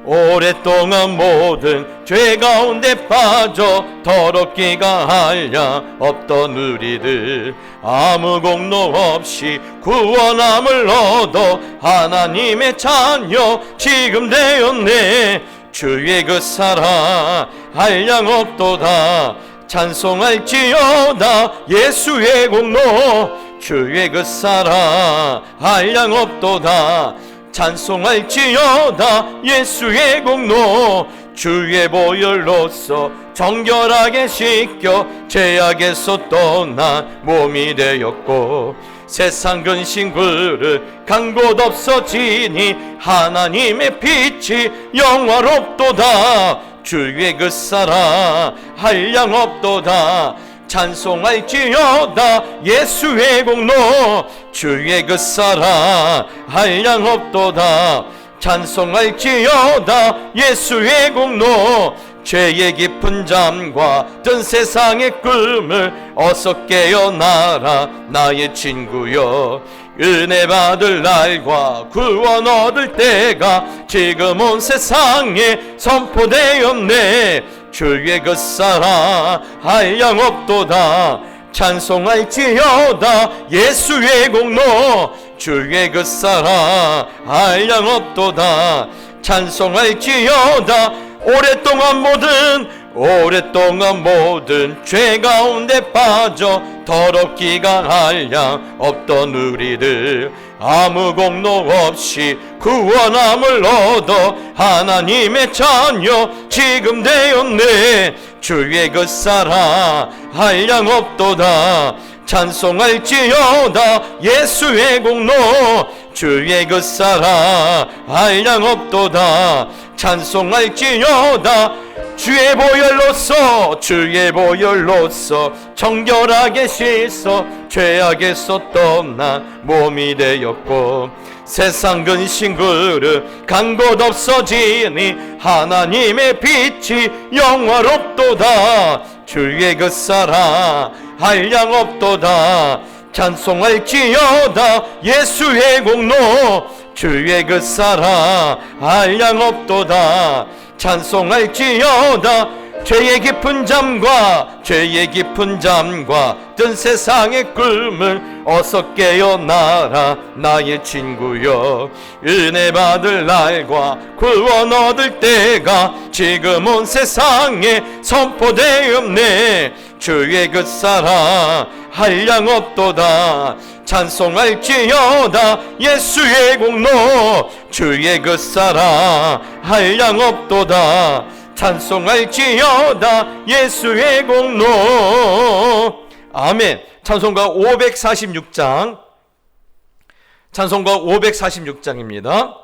오랫동안 모든 죄 가운데 빠져 더럽기가 한량 없던 우리들 아무 공로 없이 구원함을 얻어 하나님의 자녀 지금 되었네. 주의 그 사랑 한량 없도다. 찬송할지어다 예수의 공로. 주의 그 사랑 한량 없도다. 찬송할지어다 예수의 공로. 주의 보혈로서 정결하게 씻겨 죄악에서 떠난 몸이 되었고 세상 근심 그릇 간 곳 없어지니 하나님의 빛이 영화롭도다. 주의 그 사랑 한량 없도다. 찬송할지어다 예수의 공로. 주의 그 사랑 한량 없도다. 찬송할지어다 예수의 공로. 죄의 깊은 잠과 든 세상의 꿈을 어서 깨어나라 나의 친구여. 은혜 받을 날과 구원 얻을 때가 지금 온 세상에 선포되었네. 주의 그 사랑 한량 없도다. 찬송할지어다 예수의 공로. 주의 그 사랑 한량 없도다. 찬송할지어다 오랫동안 모든 죄 가운데 빠져 더럽기가 한량 없던 우리들 아무 공로 없이 구원함을 얻어 하나님의 자녀 지금 되었네. 주의 그 사랑 한량 없도다. 찬송할지어다 예수의 공로. 주의 그 사랑 한량 없도다. 찬송할지어다 주의 보혈로서 정결하게 씻어 죄악에서 떠난 몸이 되었고 세상 근심 그릇 간 곳 없어지니 하나님의 빛이 영화롭도다. 주의 그 사랑 한량 없도다. 찬송할지어다 예수의 공로. 주의 그 사랑 한량 없도다. 찬송할지어다 죄의 깊은 잠과 든 세상의 꿈을 어서 깨어나라 나의 친구여. 은혜 받을 날과 구원 얻을 때가 지금 온 세상에 선포되었네. 주의 그 사랑 한량 없도다. 찬송할지어다 예수의 공로. 주의 그 사랑 한량 없도다. 찬송할지어다 예수의 공로. 아멘. 찬송가 546장입니다.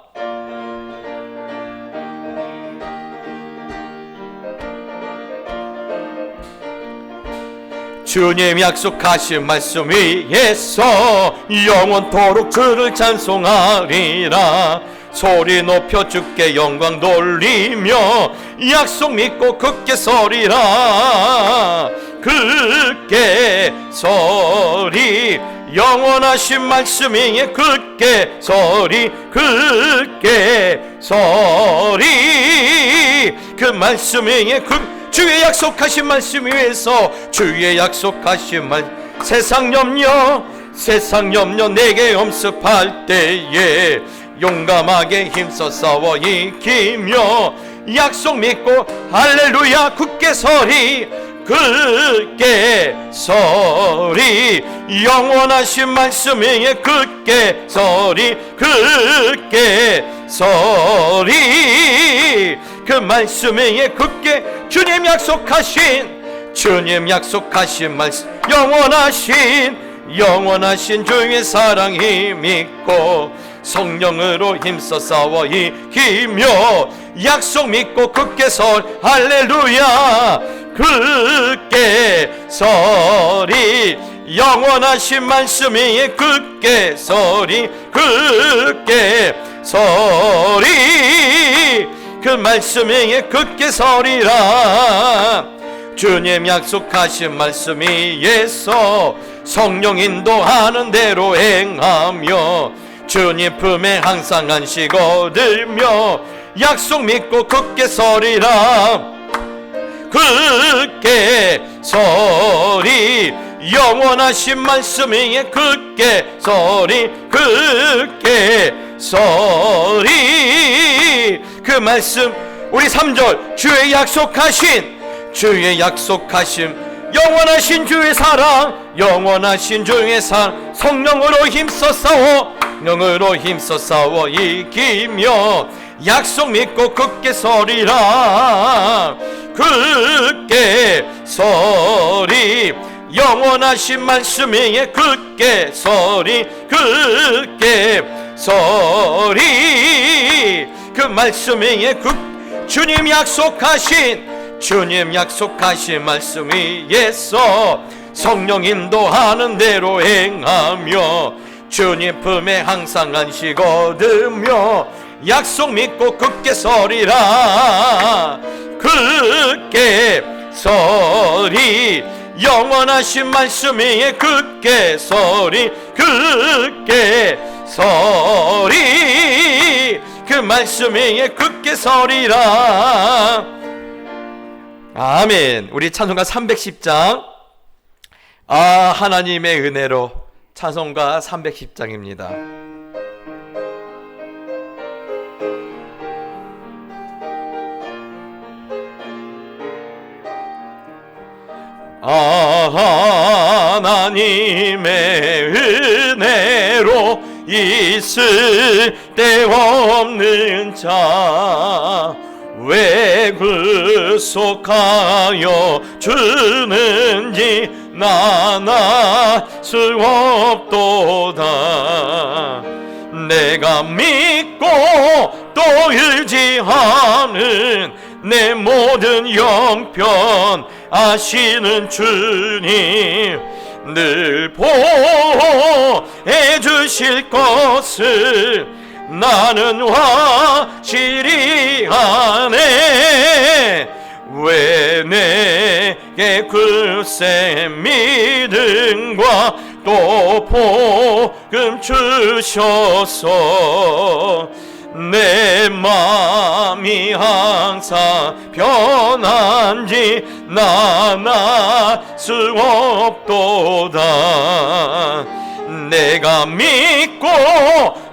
주님 약속하신 말씀 위에서 영원토록 그를 찬송하리라. 소리 높여 주께 영광 돌리며 약속 믿고 굳게 서리라. 굳게 서리 영원하신 말씀 위에 굳게 서리. 굳게 서리 그 말씀 위에 주의 약속하신 말씀 위에서 주의 약속하신 말. 세상 염려 내게 엄습할 때에 용감하게 힘써 싸워 이기며 약속 믿고 할렐루야 굳게 서리. 굳게 서리 영원하신 말씀 위에 굳게 서리. 굳게 서리 그 말씀 위에 굳게 주님 약속하신 말씀 영원하신 주의 사랑 힘있고 성령으로 힘써 싸워 이기며 약속 믿고 굳게 설. 할렐루야 굳게 서리 영원하신 말씀 위에 굳게 서리. 굳게 서리 그 말씀 위에 굳게 서리라. 주님 약속하신 말씀 위에서 성령 인도하는 대로 행하며 주님 품에 항상 안식 얻으며 약속 믿고 굳게 서리라. 굳게 서리 영원하신 말씀 위에 굳게 서리. 굳게 서리 그 말씀 우리 3절 주의 약속하신 영원하신 주의 사랑 영원하신 주의 사랑 성령으로 힘써 싸워 이기며 약속 믿고 굳게 서리라. 굳게 서리 영원하신 말씀 위에 굳게 서리. 굳게 서리 그 말씀 위에 주님 약속하신 말씀 위에서 성령 인도하는 대로 행하며 주님 품에 항상 안식 얻으며 약속 믿고 굳게 서리라. 굳게 서리 영원하신 말씀 위에 굳게 서리. 굳게 서리 그 말씀 위에 굳게 서리라. 아멘. 우리 찬송가 310장 하나님의 은혜로 찬송가 310장입니다. 하나님의 은혜로 있을 데 없는 자 왜 구속하여 주는지 나나 수 없도다. 내가 믿고 또 의지하는 내 모든 형편 아시는 주님 늘 보호해 주실 것을 나는 확실히 아네. 왜 내게 글쎄 믿음과 또 복음 주셔서 내 마음이 항상 변한지 나나 수 없도다. 내가 믿고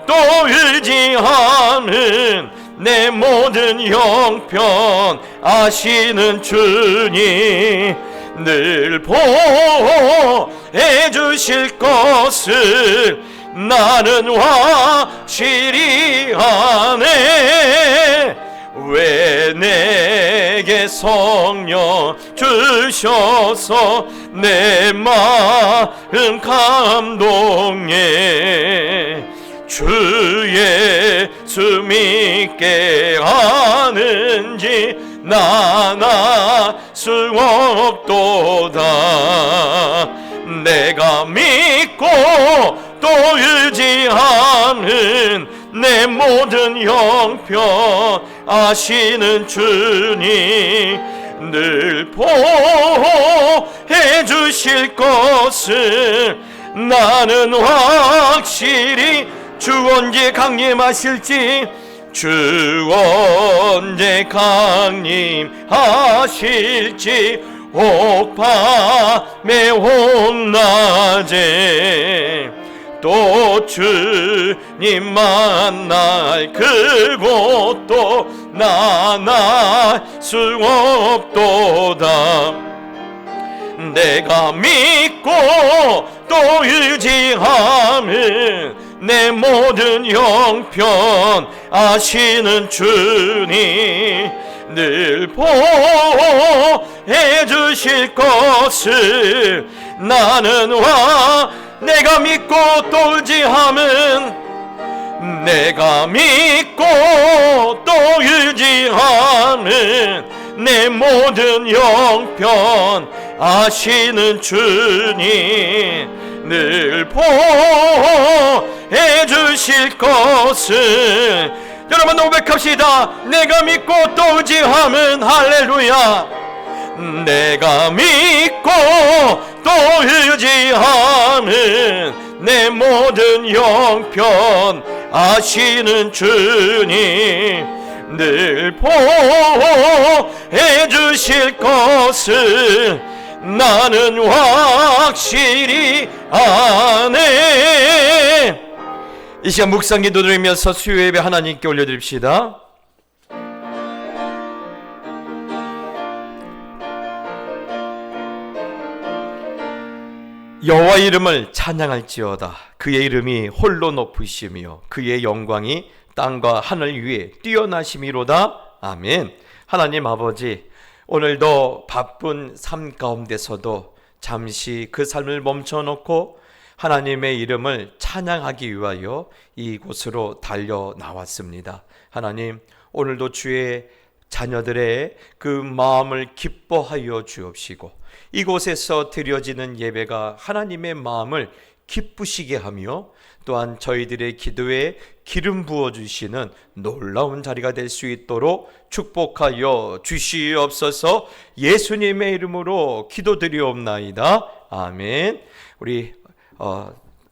또 의지하는 내 모든 형편 아시는 주님 늘 보호해 주실 것을 나는 확실히 아네. 왜 내게 성령 주셔서 내 마음 감동해 주 예수 믿게 하는지 나나 수 없도다. 내가 믿고 또 의지하는 내 모든 형편 아시는 주님 늘 보호해 주실 것을 나는 확실히 주 언제 강림하실지 주 언제 강림하실지 혹밤에 혹낮에 또 주님 만날 그곳도 나날 수 없도다. 내가 믿고 또 의지하는 내 모든 형편 아시는 주님 늘 보호해 주실 것을 나는 내가 믿고 또 의지하면 내가 믿고 또 의지하는 내 모든 형편 아시는 주님 늘 보호해 주실 것을 여러분 고백합시다. 내가 믿고 또 의지하면 할렐루야. 내가 믿고 또 의지하는 내 모든 형편 아시는 주님 늘 보호해 주실 것을 나는 확실히 아네. 이 시간 묵상 기도 드리면서 수요 예배 하나님께 올려드립시다. 여호와 이름을 찬양할지어다. 그의 이름이 홀로 높으시며 그의 영광이 땅과 하늘 위에 뛰어나심이로다. 아멘. 하나님 아버지, 오늘도 바쁜 삶 가운데서도 잠시 그 삶을 멈춰놓고 하나님의 이름을 찬양하기 위하여 이곳으로 달려 나왔습니다. 하나님, 오늘도 주의 자녀들의 그 마음을 기뻐하여 주옵시고 이곳에서 드려지는 예배가 하나님의 마음을 기쁘시게 하며 또한 저희들의 기도에 기름 부어주시는 놀라운 자리가 될 수 있도록 축복하여 주시옵소서. 예수님의 이름으로 기도드리옵나이다. 아멘. 우리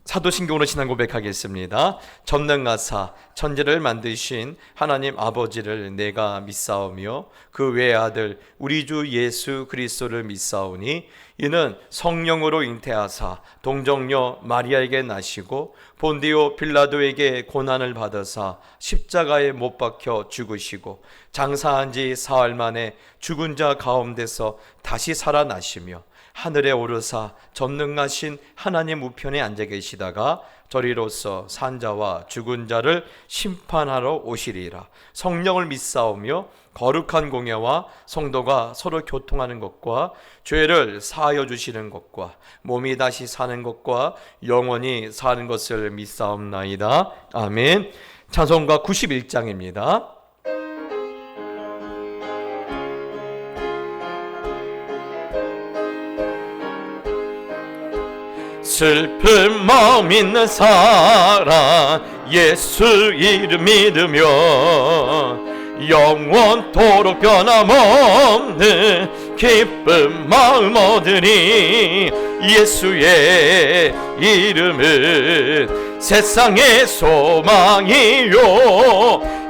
사도신경으로 신앙 고백하겠습니다. 전능하사 천지를 만드신 하나님 아버지를 내가 믿사오며 그 외아들 우리 주 예수 그리스도를 믿사오니 이는 성령으로 잉태하사 동정녀 마리아에게 나시고 본디오 빌라도에게 고난을 받으사 십자가에 못 박혀 죽으시고 장사한 지 사흘 만에 죽은 자 가운데서 다시 살아나시며 하늘에 오르사 전능하신 하나님 우편에 앉아 계시다가 저리로서 산자와 죽은 자를 심판하러 오시리라. 성령을 믿사오며 거룩한 공예와 성도가 서로 교통하는 것과 죄를 사하여 주시는 것과 몸이 다시 사는 것과 영원히 사는 것을 믿사옵나이다. 아멘. 찬송가 91장입니다. 슬픈 마음 있는 사람 예수 이름 믿으며 영원토록 변함없는 기쁜 마음 얻으니 예수의 이름은 세상의 소망이요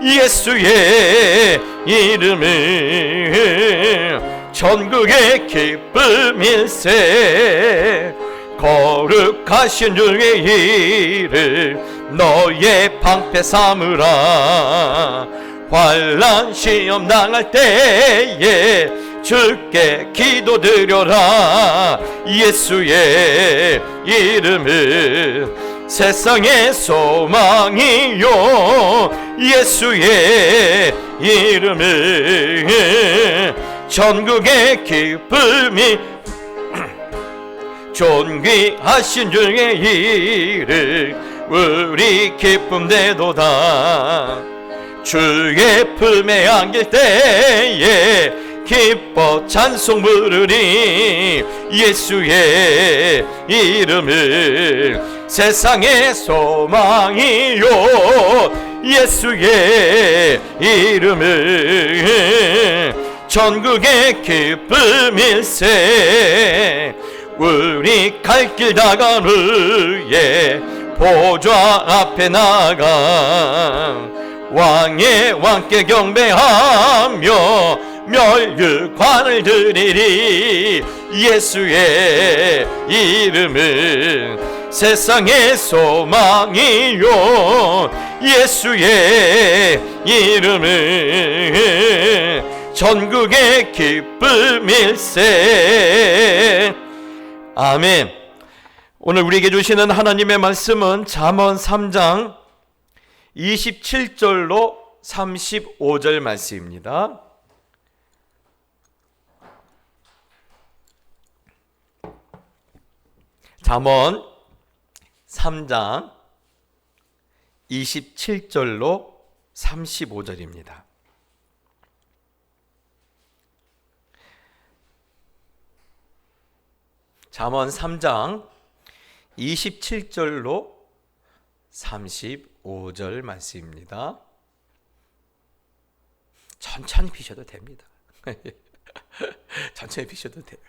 예수의 이름은 전국의 기쁨일세. 거룩하신 주의 이름 너의 방패 삼으라. 환난 시험 당할 때에 주께 기도드려라. 예수의 이름은 세상의 소망이요 예수의 이름은 전국의 기쁨이 존귀하신 주의 이름 우리 기쁨 되도다. 주의 품에 안길 때에 기뻐 찬송 부르니 예수의 이름은 세상의 소망이요 예수의 이름은 전국의 기쁨일세. 우리 갈 길 다간 후에 보좌 앞에 나가 왕의 왕께 경배하며 멸류관을 드리리. 예수의 이름은 세상의 소망이요 예수의 이름은 전국의 기쁨일세. 아멘. 오늘 우리에게 주시는 하나님의 말씀은 잠언 3장 27절로 35절 말씀입니다. 잠언 3장 27절로 35절입니다. 잠언 3장 27절로 35절 말씀입니다. 천천히 피셔도 됩니다. 천천히 피셔도 돼요.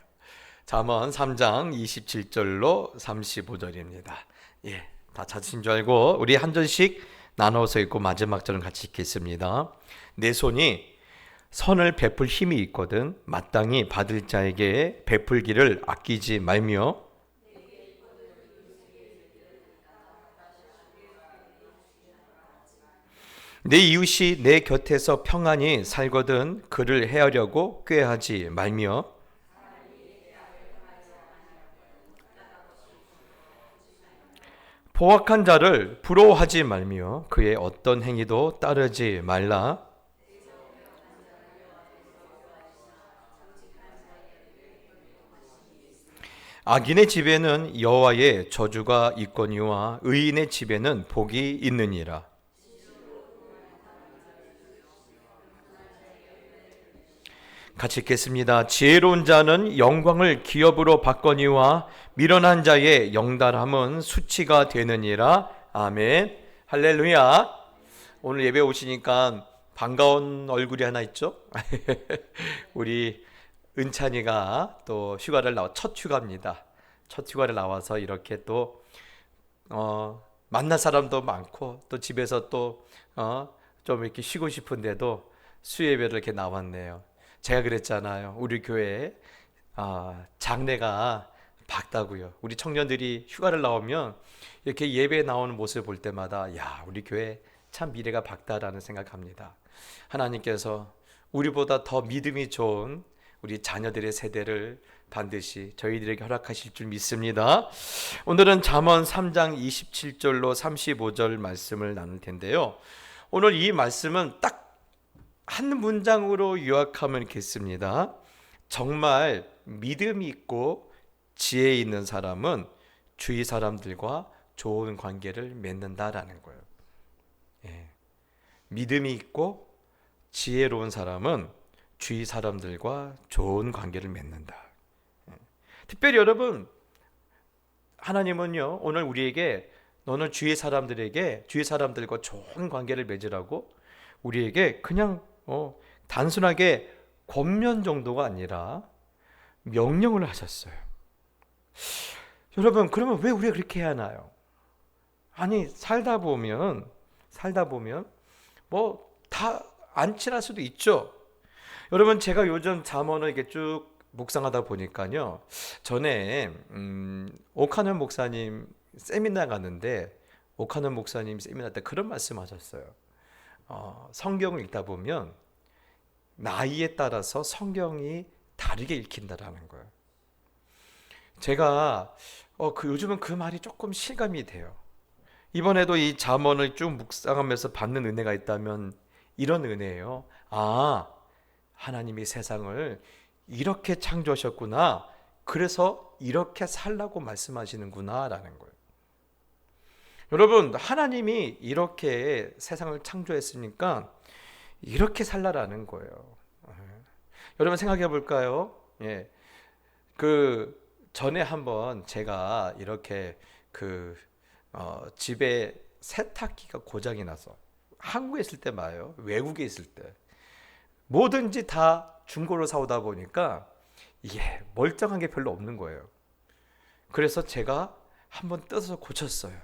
잠언 3장 27절로 35절입니다. 예, 다 찾으신 줄 알고 우리 한 절씩 나눠서 읽고 마지막 절은 같이 읽겠습니다. 내 손이 선을 베풀 힘이 있거든 마땅히 받을 자에게 베풀기를 아끼지 말며 내 이웃이 내 곁에서 평안히 살거든 그를 해하려고 꾀하지 말며 포악한 자를 부러워하지 말며 그의 어떤 행위도 따르지 말라. 악인의 집에는 여호와의 저주가 있거니와 의인의 집에는 복이 있느니라. 같이 읽겠습니다. 지혜로운 자는 영광을 기업으로 받거니와 미련한 자의 영달함은 수치가 되느니라. 아멘. 할렐루야. 오늘 예배 오시니까 반가운 얼굴이 하나 있죠? 우리 은찬이가 또 휴가를 첫 휴가입니다. 첫 휴가를 나와서 이렇게 또 만날 사람도 많고 또 집에서 또 좀 이렇게 쉬고 싶은데도 수예배를 이렇게 나왔네요. 제가 그랬잖아요. 우리 교회에 장래가 밝다고요. 우리 청년들이 휴가를 나오면 이렇게 예배에 나오는 모습을 볼 때마다 야, 우리 교회 참 미래가 밝다라는 생각합니다. 하나님께서 우리보다 더 믿음이 좋은 우리 자녀들의 세대를 반드시 저희들에게 허락하실 줄 믿습니다. 오늘은 잠언 3장 27절로 35절 말씀을 나눌 텐데요. 오늘 이 말씀은 딱 한 문장으로 요약하면 이렇습니다. 정말 믿음이 있고 지혜 있는 사람은 주위 사람들과 좋은 관계를 맺는다라는 거예요. 예. 믿음이 있고 지혜로운 사람은 주위 사람들과 좋은 관계를 맺는다. 예. 특별히 여러분, 하나님은요 오늘 우리에게 너는 주위 사람들과 좋은 관계를 맺으라고 우리에게 그냥 단순하게 권면 정도가 아니라 명령을 하셨어요. 여러분, 그러면 왜 우리가 그렇게 해야 하나요? 아니, 살다 보면 뭐 다 안 친할 수도 있죠. 여러분, 제가 요즘 잠언을 이렇게 쭉 묵상하다 보니까요, 전에 오카는 목사님 세미나 갔는데 오카는 목사님 세미나 때 그런 말씀하셨어요. 성경을 읽다 보면 나이에 따라서 성경이 다르게 읽힌다라는 거예요. 제가 요즘은 그 말이 조금 실감이 돼요. 이번에도 이 잠언을 쭉 묵상하면서 받는 은혜가 있다면 이런 은혜예요. 하나님이 세상을 이렇게 창조하셨구나. 그래서 이렇게 살라고 말씀하시는구나 라는 거예요. 여러분, 하나님이 이렇게 세상을 창조했으니까 이렇게 살라라는 거예요. 여러분 생각해 볼까요? 예. 그 전에 한번 제가 이렇게 집에 세탁기가 고장이 나서 한국에 있을 때 말이에요. 외국에 있을 때 뭐든지 다 중고로 사오다 보니까 이게 멀쩡한 게 별로 없는 거예요. 그래서 제가 한번 뜯어서 고쳤어요.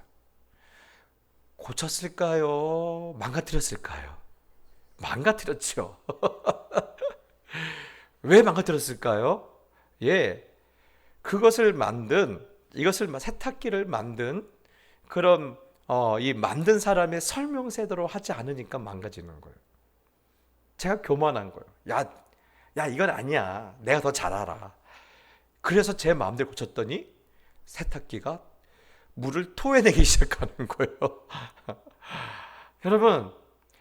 고쳤을까요? 망가뜨렸을까요? 망가뜨렸죠. 왜 망가뜨렸을까요? 예, 세탁기를 만든 그런 이 만든 사람의 설명세대로 하지 않으니까 망가지는 거예요. 제가 교만한 거예요. 야, 이건 아니야. 내가 더 잘 알아. 그래서 제 마음대로 고쳤더니 세탁기가 물을 토해내기 시작하는 거예요. 여러분,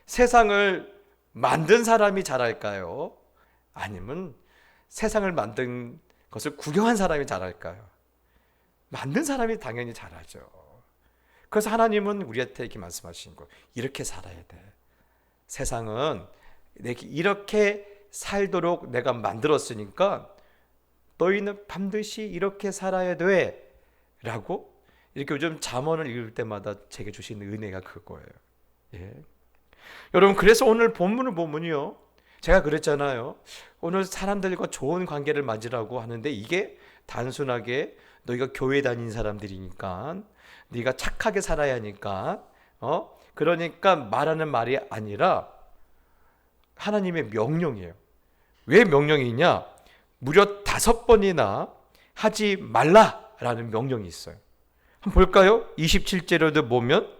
세상을 만든 사람이 잘할까요? 아니면 세상을 만든 것을 구경한 사람이 잘할까요? 만든 사람이 당연히 잘하죠. 그래서 하나님은 우리한테 이렇게 말씀하신 거예요. 이렇게 살아야 돼. 세상은 이렇게 살도록 내가 만들었으니까 너희는 반드시 이렇게 살아야 돼 라고 이렇게 요즘 잠언을 읽을 때마다 제게 주신 은혜가 그거예요. 예. 여러분, 그래서 오늘 본문을 보면요, 제가 그랬잖아요. 오늘 사람들과 좋은 관계를 맺으라고 하는데 이게 단순하게 너희가 교회 다닌 사람들이니까 네가 착하게 살아야 하니까 그러니까 말하는 말이 아니라 하나님의 명령이에요. 왜 명령이냐? 무려 5번이나 하지 말라라는 명령이 있어요. 한번 볼까요? 27절에도 보면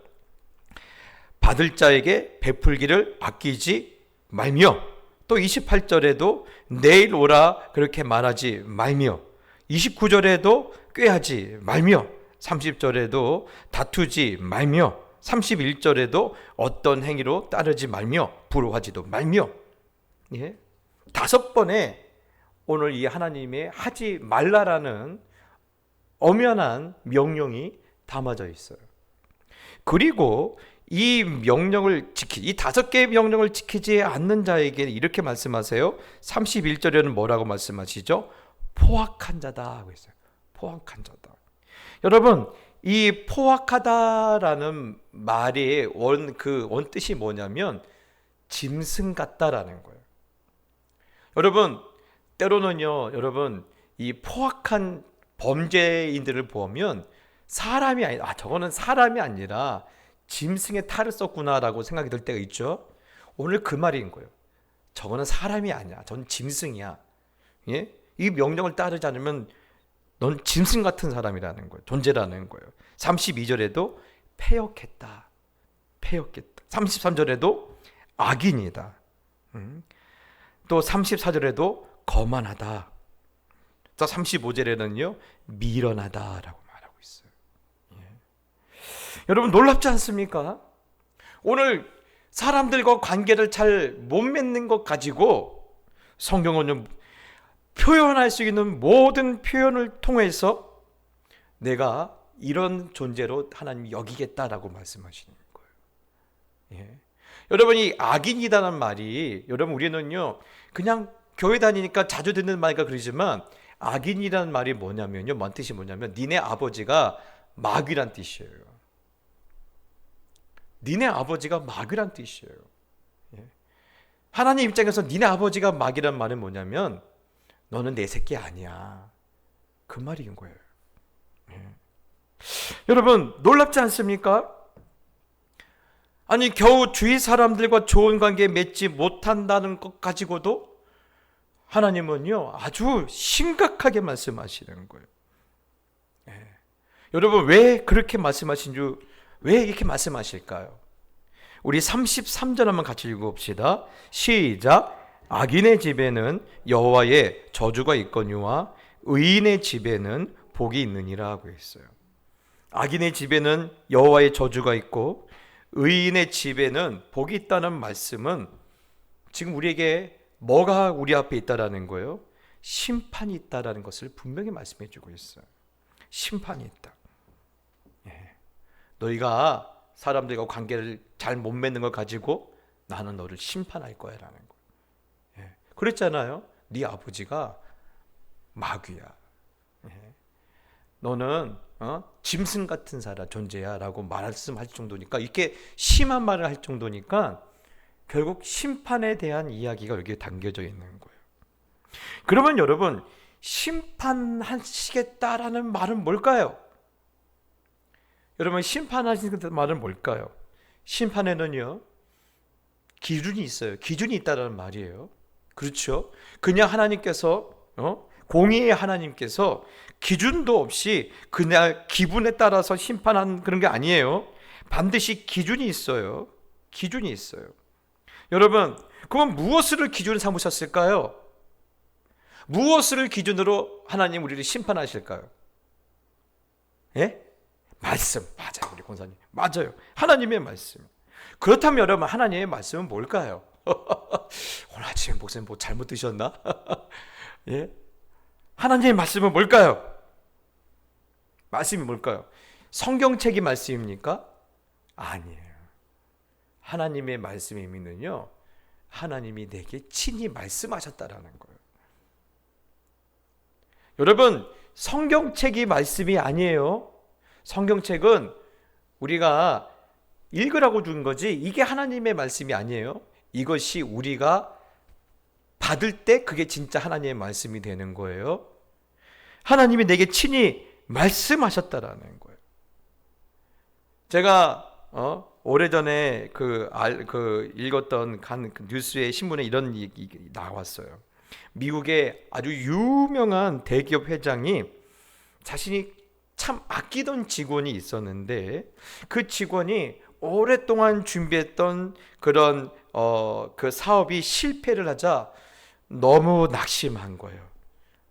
받을 자에게 베풀기를 아끼지 말며, 또 28절에도 내일 오라 그렇게 말하지 말며, 29절에도 꾀하지 말며, 30절에도 다투지 말며, 31절에도 어떤 행위로 따르지 말며 부러워하지도 말며. 5번에 오늘 이 하나님의 하지 말라라는 엄연한 명령이 담아져 있어요. 그리고 이 5개의 명령을 지키지 않는 자에게 이렇게 말씀하세요. 31절에는 뭐라고 말씀하시죠? 포악한 자다 하고 있어요. 포악한 자다. 여러분, 이 포악하다라는 말의 원뜻이 뭐냐면 짐승 같다라는 거예요. 여러분, 때로는요, 이 포악한 범죄인들을 보면 저거는 사람이 아니라 짐승의 탈을 썼구나라고 생각이 들 때가 있죠. 오늘 그 말인 거예요. 저거는 사람이 아니야. 전 짐승이야. 예? 이 명령을 따르지 않으면 넌 짐승 같은 사람이라는 거예요. 존재라는 거예요. 32절에도 패역했다. 33절에도 악인이다. 또 34절에도 거만하다. 또 35절에는요 미련하다라고 말하고 있어요. 여러분, 놀랍지 않습니까? 오늘 사람들과 관계를 잘 못 맺는 것 가지고 성경은 표현할 수 있는 모든 표현을 통해서 내가 이런 존재로 하나님이 여기겠다라고 말씀하시는 거예요. 여러분, 이 악인이라는 말이, 여러분, 우리는요 그냥 교회 다니니까 자주 듣는 말이니까 그러지만, 악인이라는 말이 뭐냐면요, 뭔 뜻이 뭐냐면 니네 아버지가 마귀란 뜻이에요. 니네 아버지가 마귀란 뜻이에요. 하나님 입장에서 니네 아버지가 마귀란 말은 뭐냐면 너는 내 새끼 아니야, 그 말인 거예요. 여러분, 놀랍지 않습니까? 아니, 겨우 주위 사람들과 좋은 관계 맺지 못한다는 것 가지고도 하나님은요 아주 심각하게 말씀하시는 거예요. 여러분, 왜 그렇게 말씀하신 줄, 왜 이렇게 말씀하실까요? 우리 33절 한번 같이 읽어봅시다. 시작. 악인의 집에는 여호와의 저주가 있거니와 의인의 집에는 복이 있느니라 하고 있어요. 악인의 집에는 여호와의 저주가 있고 의인의 집에는 복이 있다는 말씀은 지금 우리에게 뭐가 우리 앞에 있다라는 거예요? 심판이 있다라는 것을 분명히 말씀해 주고 있어요. 심판이 있다. 너희가 사람들과 관계를 잘 못 맺는 걸 가지고 나는 너를 심판할 거야 라는 거예요. 그랬잖아요. 네 아버지가 마귀야. 너는 짐승 같은 존재야 라고 말씀할 정도니까, 이렇게 심한 말을 할 정도니까 결국 심판에 대한 이야기가 여기에 담겨져 있는 거예요. 그러면 여러분, 심판하시겠다라는 말은 뭘까요? 여러분, 심판하시겠다는 말은 뭘까요? 심판에는요 기준이 있어요. 기준이 있다라는 말이에요. 그렇죠? 그냥 하나님께서 공의의 하나님께서 기준도 없이 그냥 기분에 따라서 심판한 그런 게 아니에요. 반드시 기준이 있어요. 기준이 있어요. 여러분, 그럼 무엇을 기준으로 삼으셨을까요? 무엇을 기준으로 하나님 우리를 심판하실까요? 예? 말씀. 맞아요, 우리 권사님. 맞아요. 하나님의 말씀. 그렇다면 여러분, 하나님의 말씀은 뭘까요? 오늘 아침에 목사님 뭐 잘못 드셨나? 예? 하나님의 말씀은 뭘까요? 말씀이 뭘까요? 성경책이 말씀입니까? 아니에요. 하나님의 말씀의 의미는요, 하나님이 내게 친히 말씀하셨다라는 거예요. 여러분, 성경책이 말씀이 아니에요. 성경책은 우리가 읽으라고 준 거지, 이게 하나님의 말씀이 아니에요. 이것이 우리가 받을 때 그게 진짜 하나님의 말씀이 되는 거예요. 하나님이 내게 친히 말씀하셨다라는 거예요. 제가 오래전에 읽었던 그 뉴스의 신문에 이런 얘기 나왔어요. 미국의 아주 유명한 대기업 회장이 자신이 참 아끼던 직원이 있었는데 그 직원이 오랫동안 준비했던 그런 그 사업이 실패를 하자 너무 낙심한 거예요.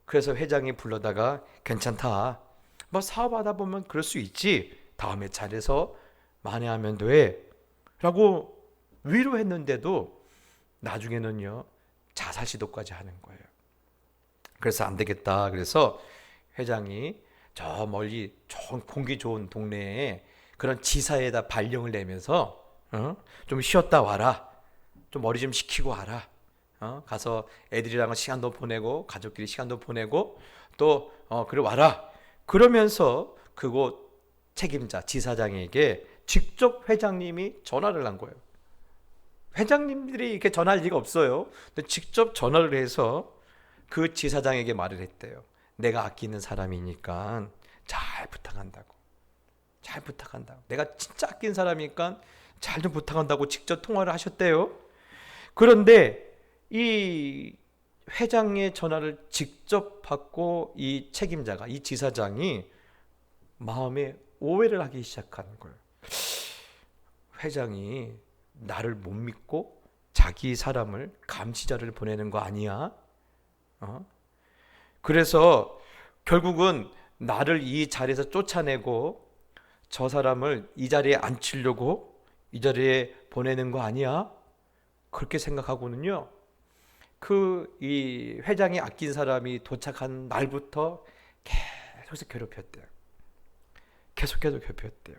그래서 회장이 불러다가 괜찮다. 뭐 사업하다 보면 그럴 수 있지. 다음에 잘해서 만회하면 돼. 라고 위로했는데도 나중에는요. 자살 시도까지 하는 거예요. 그래서 안 되겠다. 그래서 회장이 저 멀리 공기 좋은 동네에 그런 지사에다 발령을 내면서 좀 쉬었다 와라. 좀 머리 좀 식히고 와라. 가서 애들이랑 시간도 보내고 가족끼리 시간도 보내고 또 그래 와라. 그러면서 그곳 책임자 지사장에게 직접 회장님이 전화를 한 거예요. 회장님들이 이렇게 전화할 리가 없어요. 근데 직접 전화를 해서 그 지사장에게 말을 했대요. 내가 아끼는 사람이니까 잘 부탁한다고. 잘 부탁한다고. 내가 진짜 아끼는 사람이니까 잘 좀 부탁한다고 직접 통화를 하셨대요. 그런데 이 회장의 전화를 직접 받고 이 책임자가, 이 지사장이 마음에 오해를 하기 시작한 거예요. 회장이 나를 못 믿고 자기 사람을 감시자를 보내는 거 아니야? 그래서 결국은 나를 이 자리에서 쫓아내고 저 사람을 이 자리에 앉히려고 이 자리에 보내는 거 아니야? 그렇게 생각하고는요. 이 회장이 아낀 사람이 도착한 날부터 계속 괴롭혔대요. 계속해서 괴롭혔대요.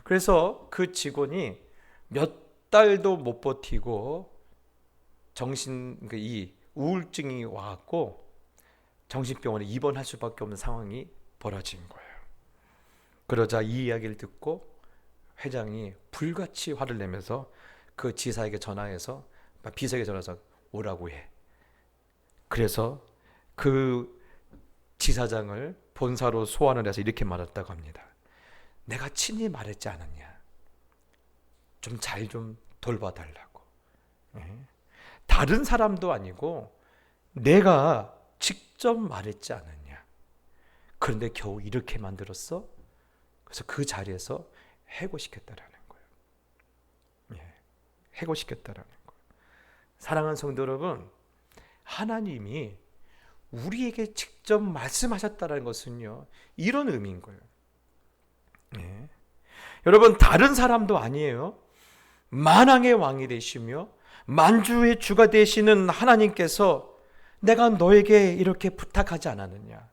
그래서 그 직원이 몇 달도 못 버티고 이 우울증이 와갖고 정신병원에 입원할 수밖에 없는 상황이 벌어진 거예요. 그러자 이 이야기를 듣고 회장이 불같이 화를 내면서 그 지사에게 전화해서 비서에게 전화해서 오라고 해. 그래서 그 지사장을 본사로 소환을 해서 이렇게 말했다고 합니다. 내가 친히 말했지 않았냐. 좀 잘 좀 돌봐달라고. 다른 사람도 아니고 내가 직접 말했지 않았냐. 그런데 겨우 이렇게 만들었어? 그래서 그 자리에서 해고시켰다라는 거예요. 해고시켰다라는 거예요. 사랑하는 성도 여러분, 하나님이 우리에게 직접 말씀하셨다는 것은요, 이런 의미인 거예요. 여러분, 다른 사람도 아니에요. 만왕의 왕이 되시며 만주의 주가 되시는 하나님께서 내가 너에게 이렇게 부탁하지 않았느냐.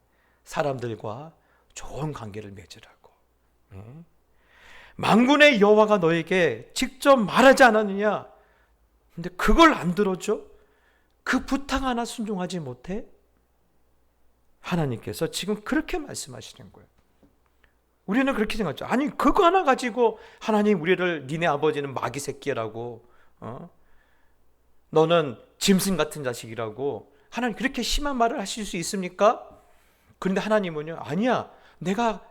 사람들과 좋은 관계를 맺으라고. 만군의 여호와가 너에게 직접 말하지 않았느냐. 근데 그걸 안 들어줘? 그 부탁 하나 순종하지 못해? 하나님께서 지금 그렇게 말씀하시는 거예요. 우리는 그렇게 생각하죠. 아니 그거 하나 가지고 하나님 우리를 니네 아버지는 마귀 새끼라고 너는 짐승 같은 자식이라고 하나님 그렇게 심한 말을 하실 수 있습니까? 그런데 하나님은요, 아니야, 내가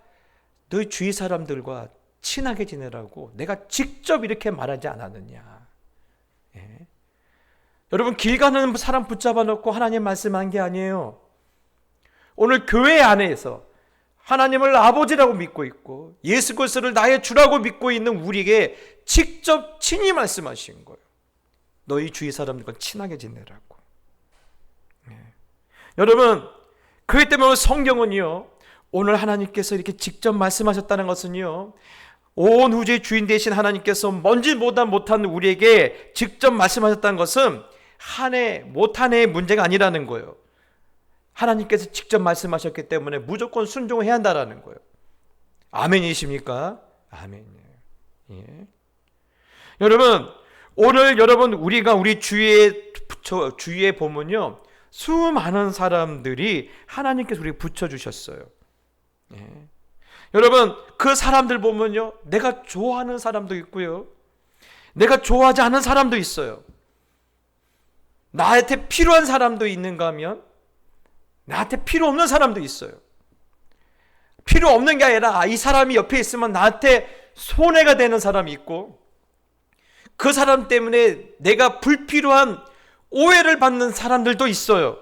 너희 주위 사람들과 친하게 지내라고 내가 직접 이렇게 말하지 않았느냐. 여러분, 길 가는 사람 붙잡아 놓고 하나님 말씀한 게 아니에요. 오늘 교회 안에서 하나님을 아버지라고 믿고 있고 예수 그리스도를 나의 주라고 믿고 있는 우리에게 직접 친히 말씀하신 거예요. 너희 주위 사람들과 친하게 지내라고. 여러분, 그렇기 때문에 성경은요, 오늘 하나님께서 이렇게 직접 말씀하셨다는 것은요, 온 우주의 주인 되신 하나님께서 뭔지보다 못한 우리에게 직접 말씀하셨다는 것은 한 해, 못 한 해의 문제가 아니라는 거예요. 하나님께서 직접 말씀하셨기 때문에 무조건 순종해야 한다는 거예요. 아멘이십니까? 아멘이에요. 예. 여러분, 오늘 여러분 우리가 우리 주위에 보면요, 수많은 사람들이 하나님께서 우리에게 붙여주셨어요. 예. 여러분, 그 사람들 보면요, 내가 좋아하는 사람도 있고요, 내가 좋아하지 않은 사람도 있어요. 나한테 필요한 사람도 있는가 하면 나한테 필요 없는 사람도 있어요. 필요 없는 게 아니라 이 사람이 옆에 있으면 나한테 손해가 되는 사람이 있고, 그 사람 때문에 내가 불필요한 오해를 받는 사람들도 있어요.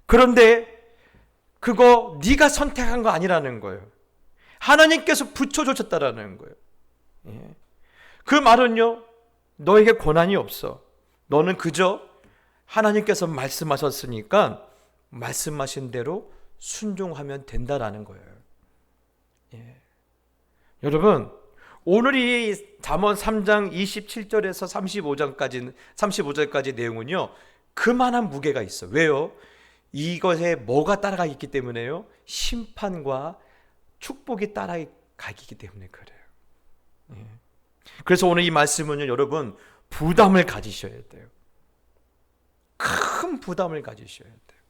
그런데 그거 네가 선택한 거 아니라는 거예요. 하나님께서 붙여주셨다라는 거예요. 예. 그 말은요, 너에게 권한이 없어. 너는 그저 하나님께서 말씀하셨으니까 말씀하신 대로 순종하면 된다라는 거예요. 예. 여러분, 오늘 이 잠언 3장 27절에서 35절까지 내용은요, 그만한 무게가 있어. 왜요? 이것에 뭐가 따라가 있기 때문에요? 심판과 축복이 따라가 있기 때문에 그래요. 예. 그래서 오늘 이 말씀은요, 여러분, 부담을 가지셔야 돼요. 큰 부담을 가지셔야 돼요.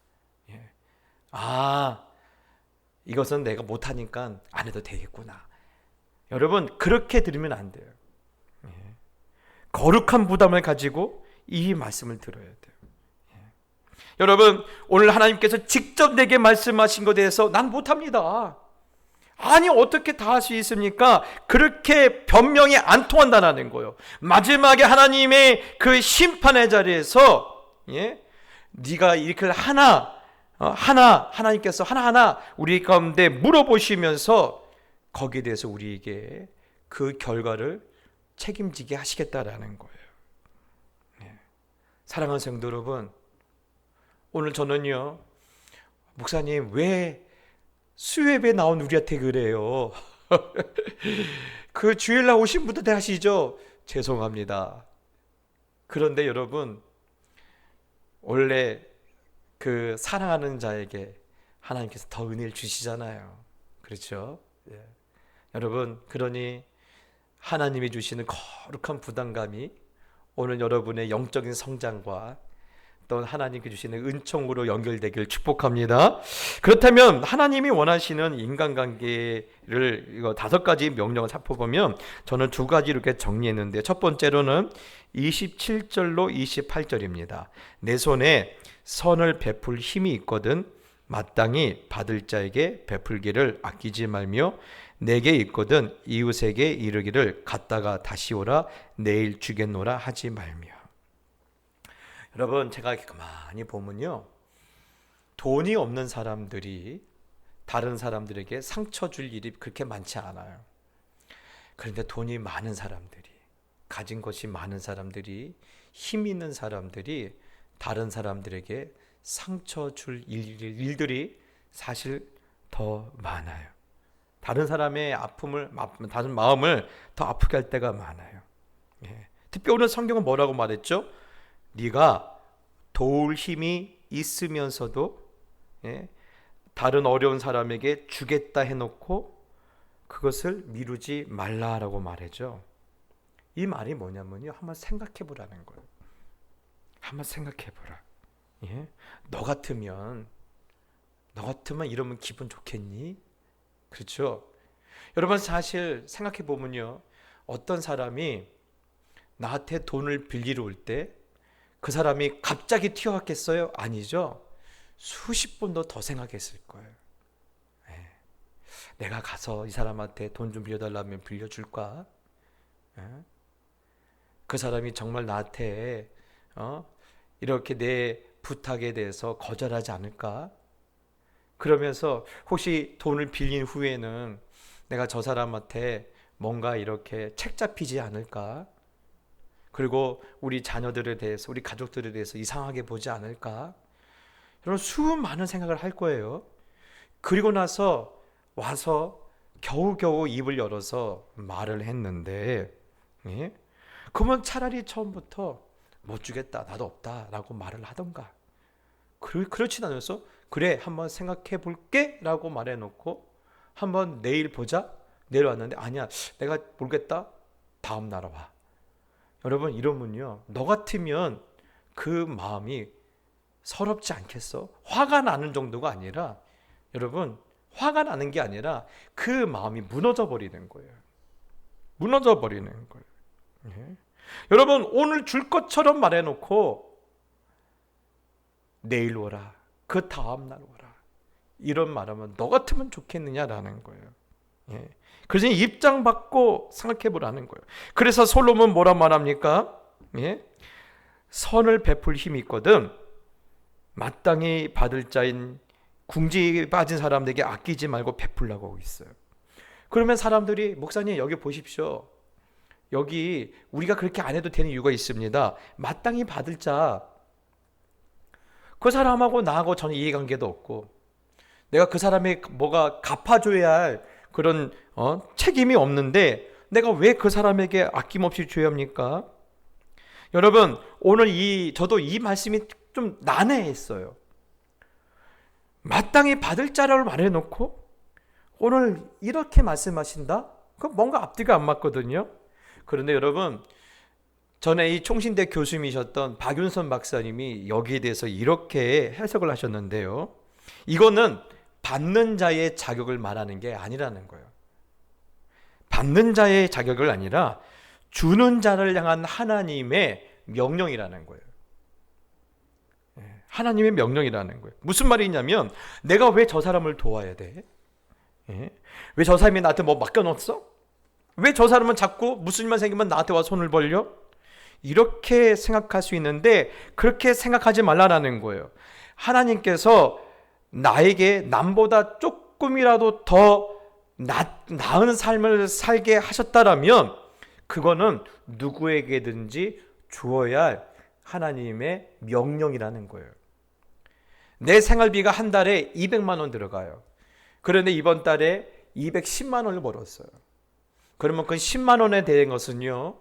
예. 아, 이것은 내가 못하니까 안 해도 되겠구나. 여러분, 그렇게 들으면 안 돼요. 예. 거룩한 부담을 가지고 이 말씀을 들어야 돼요. 예. 여러분, 오늘 하나님께서 직접 내게 말씀하신 것에 대해서 난 못합니다. 아니, 어떻게 다 할 수 있습니까? 그렇게 변명이 안 통한다는 거예요. 마지막에 하나님의 그 심판의 자리에서, 예? 네가 이렇게 하나님께서 하나하나 우리 가운데 물어보시면서 거기에 대해서 우리에게 그 결과를 책임지게 하시겠다라는 거예요. 예. 사랑하는 성도 여러분, 오늘 저는요, 목사님 왜 수요예배 나온 우리한테 그래요? 그 주일날 오신 분들 하시죠? 죄송합니다. 그런데 여러분, 원래 그 사랑하는 자에게 하나님께서 더 은혜를 주시잖아요. 그렇죠? 예. 여러분, 그러니 하나님이 주시는 거룩한 부담감이 오늘 여러분의 영적인 성장과 또 하나님께 주시는 은총으로 연결되길 축복합니다. 그렇다면 하나님이 원하시는 인간관계를 이거 5가지 명령을 살펴보면 저는 2가지 이렇게 정리했는데, 첫 번째로는 27절로 28절입니다. 내 손에 선을 베풀 힘이 있거든 마땅히 받을 자에게 베풀기를 아끼지 말며 내게 있거든 이웃에게 이르기를 갔다가 다시 오라 내일 주겠노라 하지 말며. 여러분, 제가 이렇게 가만히 보면요, 돈이 없는 사람들이 다른 사람들에게 상처 줄 일이 그렇게 많지 않아요. 그런데 돈이 많은 사람들이, 가진 것이 많은 사람들이, 힘 있는 사람들이 다른 사람들에게 상처 줄 일들이 사실 더 많아요. 다른 사람의 다른 마음을 더 아프게 할 때가 많아요. 예. 특히 오늘 성경은 뭐라고 말했죠? 네가 도울 힘이 있으면서도, 예, 다른 어려운 사람에게 주겠다 해놓고 그것을 미루지 말라라고 말해죠. 이 말이 뭐냐면요, 한번 생각해 보라는 거예요. 한번 생각해 보라. 예? 너 같으면 이러면 기분 좋겠니? 그렇죠? 여러분, 사실 생각해 보면요, 어떤 사람이 나한테 돈을 빌리러 올 때 그 사람이 갑자기 튀어왔겠어요? 아니죠. 수십 번도 더 생각했을 거예요. 예. 내가 가서 이 사람한테 돈 좀 빌려달라면 빌려줄까? 예. 그 사람이 정말 나한테 이렇게 내 부탁에 대해서 거절하지 않을까? 그러면서 혹시 돈을 빌린 후에는 내가 저 사람한테 뭔가 이렇게 책 잡히지 않을까? 그리고 우리 자녀들에 대해서, 우리 가족들에 대해서 이상하게 보지 않을까? 여러분, 수많은 생각을 할 거예요. 그리고 나서 와서 겨우겨우 입을 열어서 말을 했는데, 예? 그러면 차라리 처음부터 못 주겠다, 나도 없다 라고 말을 하던가, 그렇진 않아서 그래 한번 생각해 볼게 라고 말해놓고 한번 내일 보자, 내일 왔는데 아니야 내가 모르겠다, 다음 날 와. 여러분, 이러면요, 너 같으면 그 마음이 서럽지 않겠어? 화가 나는 정도가 아니라, 여러분, 화가 나는 게 아니라 그 마음이 무너져 버리는 거예요. 무너져 버리는 거예요. 예? 여러분, 오늘 줄 것처럼 말해놓고 내일 오라, 그 다음 날 오라, 이런 말하면 너 같으면 좋겠느냐라는 거예요. 예. 그래서 입장 바꿔 생각해 보라는 거예요. 그래서 솔로몬 뭐라 말합니까? 예? 선을 베풀 힘이 있거든 마땅히 받을 자인 궁지에 빠진 사람들에게 아끼지 말고 베풀라고 하고 있어요. 그러면 사람들이 목사님 여기 보십시오. 여기 우리가 그렇게 안 해도 되는 이유가 있습니다. 마땅히 받을 자, 그 사람하고 나하고 전혀 이해관계도 없고 내가 그 사람의 뭐가 갚아줘야 할 그런 책임이 없는데 내가 왜 그 사람에게 아낌없이 줘야 합니까? 여러분 오늘 저도 이 말씀이 좀 난해했어요. 마땅히 받을 자라고 말해놓고 오늘 이렇게 말씀하신다? 그럼 뭔가 앞뒤가 안 맞거든요. 그런데 여러분 전에 이 총신대 교수님이셨던 박윤선 박사님이 여기에 대해서 이렇게 해석을 하셨는데요. 이거는 받는 자의 자격을 말하는 게 아니라는 거예요. 받는 자의 자격을 아니라 주는 자를 향한 하나님의 명령이라는 거예요. 하나님의 명령이라는 거예요. 무슨 말이냐면 내가 왜 저 사람을 도와야 돼? 왜 저 사람이 나한테 뭐 맡겨놨어? 왜 저 사람은 자꾸 무슨 일만 생기면 나한테 와 손을 벌려? 이렇게 생각할 수 있는데 그렇게 생각하지 말라는 거예요. 하나님께서 나에게 남보다 조금이라도 더 나은 삶을 살게 하셨다라면 그거는 누구에게든지 주어야 할 하나님의 명령이라는 거예요. 내 생활비가 한 달에 200만 원 들어가요. 그런데 이번 달에 210만 원을 벌었어요. 그러면 그 10만 원에 대한 것은요,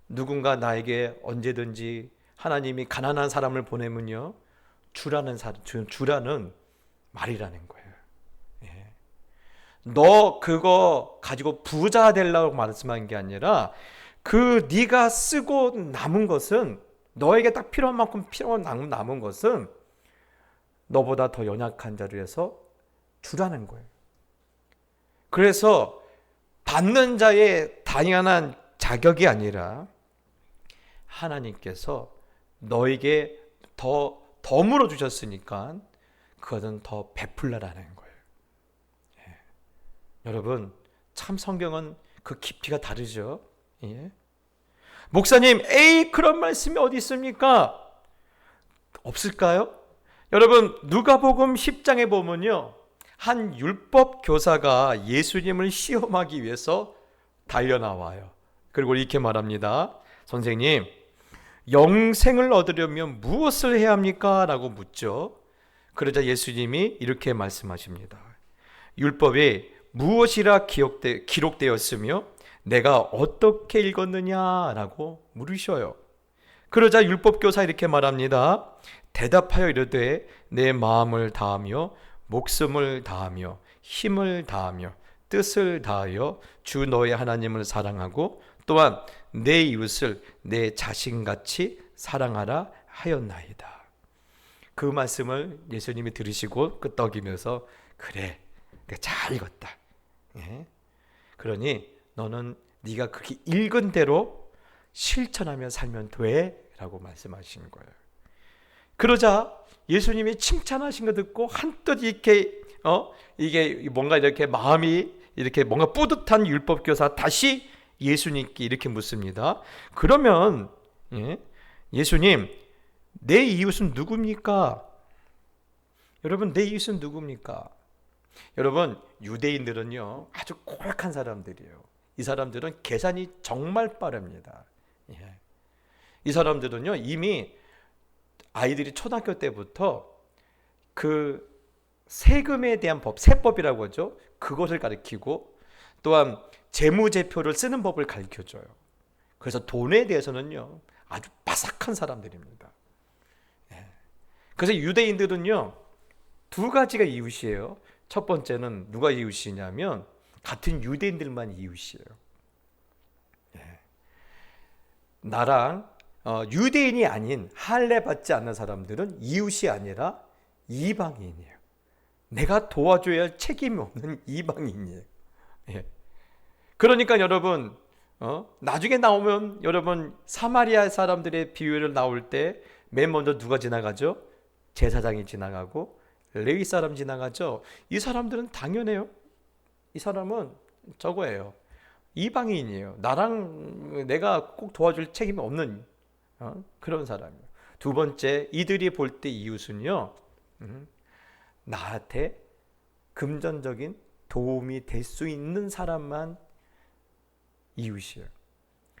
누군가 나에게 언제든지 하나님이 가난한 사람을 보내면요, 주라는 말이라는 거예요. 예. 너 그거 가지고 부자 되려고 말씀한 게 아니라 그 네가 쓰고 남은 것은 너에게 딱 필요한 만큼 필요한 남은 것은 너보다 더 연약한 자를 위해서 주라는 거예요. 그래서 받는 자의 당연한 자격이 아니라 하나님께서 너에게 더 물어주셨으니까 그것은 더 베풀라라는 거예요. 예. 여러분 참 성경은 그 깊이가 다르죠. 예. 목사님 그런 말씀이 어디 있습니까? 없을까요? 여러분 누가복음 10장에 보면요, 한 율법 교사가 예수님을 시험하기 위해서 달려나와요. 그리고 이렇게 말합니다. 선생님, 영생을 얻으려면 무엇을 해야 합니까? 라고 묻죠. 그러자 예수님이 이렇게 말씀하십니다. 율법에 무엇이라 기록되었으며 내가 어떻게 읽었느냐라고 물으셔요. 그러자 율법교사 이렇게 말합니다. 대답하여 이르되 내 마음을 다하며 목숨을 다하며 힘을 다하며 뜻을 다하여 주 너의 하나님을 사랑하고 또한 내 이웃을 내 자신같이 사랑하라 하였나이다. 그 말씀을 예수님이 들으시고 끄떡이면서 그래, 내가 잘 읽었다. 예? 그러니 너는 네가 그렇게 읽은 대로 실천하며 살면 돼 라고 말씀하시는 거예요. 그러자 예수님이 칭찬하신 거 듣고 한뜻 이렇게 이게 뭔가 이렇게 마음이 이렇게 뭔가 뿌듯한 율법교사 다시 예수님께 이렇게 묻습니다. 그러면 예수님, 내 이웃은 누굽니까? 여러분, 내 이웃은 누굽니까? 여러분, 유대인들은요 아주 고약한 사람들이에요. 이 사람들은 계산이 정말 빠릅니다. 예. 이 사람들은요 이미 아이들이 초등학교 때부터 그 세금에 대한 법, 세법이라고 하죠. 그것을 가르치고 또한 재무제표를 쓰는 법을 가르쳐줘요. 그래서 돈에 대해서는요 아주 바삭한 사람들입니다. 예. 그래서 유대인들은요 두 가지가 이웃이에요. 첫 번째는 누가 이웃이냐면 같은 유대인들만 이웃이에요. 예. 나랑 유대인이 아닌 할례 받지 않는 사람들은 이웃이 아니라 이방인이에요. 내가 도와줘야 할 책임이 없는 이방인이에요. 예. 그러니까 여러분 나중에 나오면 여러분 사마리아 사람들의 비유를 나올 때 맨 먼저 누가 지나가죠? 제사장이 지나가고 레위 사람 지나가죠. 이 사람들은 당연해요. 이 사람은 저거예요. 이방인이에요. 나랑 내가 꼭 도와줄 책임이 없는 그런 사람이에요. 두 번째, 이들이 볼 때 이웃은요, 나한테 금전적인 도움이 될 수 있는 사람만 이웃이에요.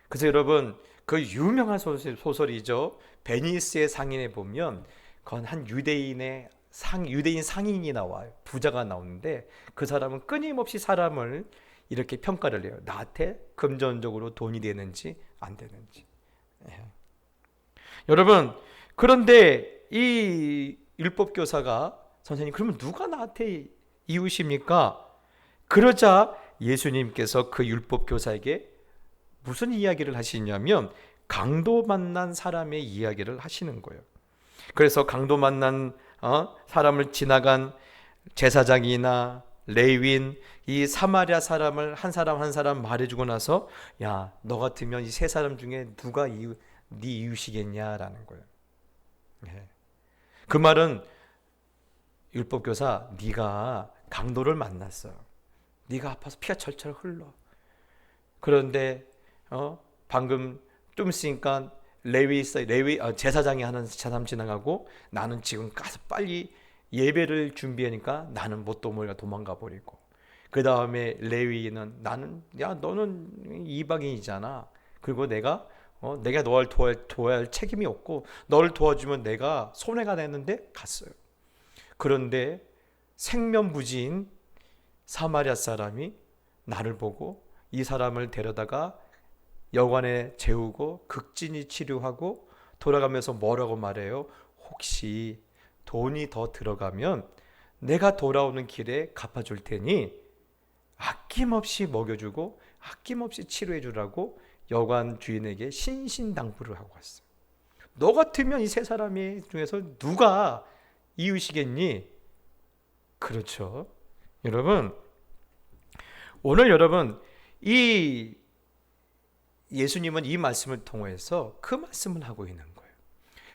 그래서 여러분, 그 유명한 소설이죠. 베니스의 상인에 보면 그건 한 유대인 상인이 나와요. 부자가 나오는데 그 사람은 끊임없이 사람을 이렇게 평가를 해요. 나한테 금전적으로 돈이 되는지 안 되는지. 예. 여러분, 그런데 이 율법교사가 선생님, 그러면 누가 나한테 이웃입니까? 그러자 예수님께서 그 율법교사에게 무슨 이야기를 하시냐면 강도 만난 사람의 이야기를 하시는 거예요. 그래서 강도 만난 사람을 지나간 제사장이나 레위인, 이 사마리아 사람을 한 사람 한 사람 말해주고 나서, 야, 너 같으면 이 세 사람 중에 누가 네 이웃이겠냐라는 거예요. 예. 그 말은 율법교사, 네가 강도를 만났어. 네가 아파서 피가 철철 흘러. 그런데 방금 좀 있으니까 제사장이 하는 사람 지나가고 나는 지금 가서 빨리 예배를 준비하니까 나는 못 도망가 버리고, 그 다음에 레위인은 야, 너는 이방인이잖아. 그리고 내가 너를 도와야 할 책임이 없고 너를 도와주면 내가 손해가 되는데 갔어요. 그런데 생면부지인 사마리아 사람이 나를 보고 이 사람을 데려다가 여관에 재우고 극진히 치료하고 돌아가면서 뭐라고 말해요? 혹시 돈이 더 들어가면 내가 돌아오는 길에 갚아줄 테니 아낌없이 먹여주고 아낌없이 치료해주라고 여관 주인에게 신신당부를 하고 왔어요. 너 같으면 이 세 사람 중에서 누가 이웃이겠니? 그렇죠. 여러분, 오늘 여러분, 이 예수님은 이 말씀을 통해서 그 말씀을 하고 있는 거예요.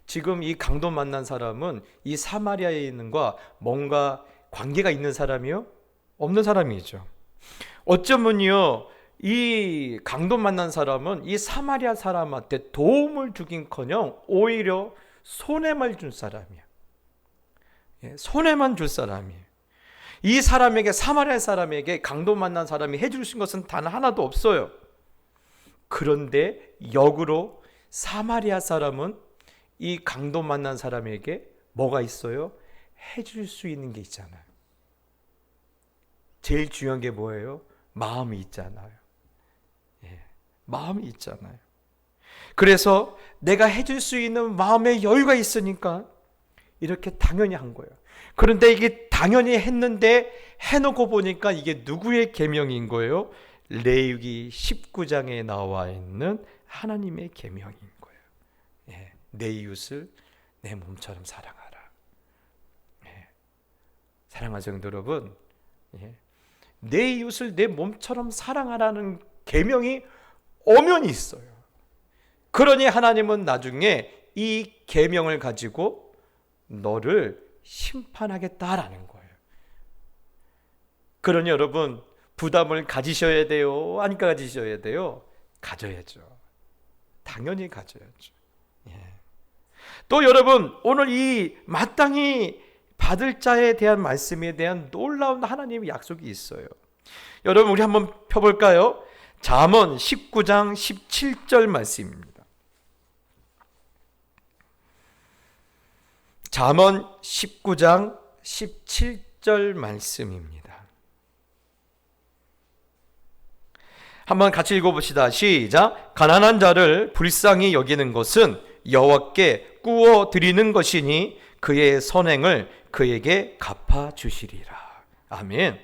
지금 이 강도 만난 사람은 이 사마리아인과 뭔가 관계가 있는 사람이요? 없는 사람이죠. 어쩌면요, 이 강도 만난 사람은 이 사마리아 사람한테 도움을 주긴커녕 오히려 손해만 줄 사람이야. 손해만 줄 사람이에요. 이 사람에게, 사마리아 사람에게 강도 만난 사람이 해줄 수 있는 것은 단 하나도 없어요. 그런데 역으로 사마리아 사람은 이 강도 만난 사람에게 뭐가 있어요? 해줄 수 있는 게 있잖아요. 제일 중요한 게 뭐예요? 마음이 있잖아요. 마음이 있잖아요. 그래서 내가 해줄 수 있는 마음의 여유가 있으니까 이렇게 당연히 한 거예요. 그런데 이게 당연히 했는데 해놓고 보니까 이게 누구의 계명인 거예요? 레위기 19장에 나와 있는 하나님의 계명인 거예요. 내 이웃을 내 몸처럼 사랑하라. 사랑하는 성도 여러분, 내 이웃을 내 몸처럼 사랑하라는 계명이 엄연히 있어요. 그러니 하나님은 나중에 이 계명을 가지고 너를 심판하겠다라는 거예요. 그러니 여러분, 부담을 가지셔야 돼요? 안 가지셔야 돼요? 가져야죠. 당연히 가져야죠. 또 여러분, 오늘 이 마땅히 받을 자에 대한 말씀에 대한 놀라운 하나님의 약속이 있어요. 여러분, 우리 한번 펴볼까요? 잠언 19장 17절 말씀입니다. 잠언 19장 17절 말씀입니다. 한번 같이 읽어봅시다. 시작. 가난한 자를 불쌍히 여기는 것은 여호와께 꾸어 드리는 것이니 그의 선행을 그에게 갚아 주시리라. 아멘.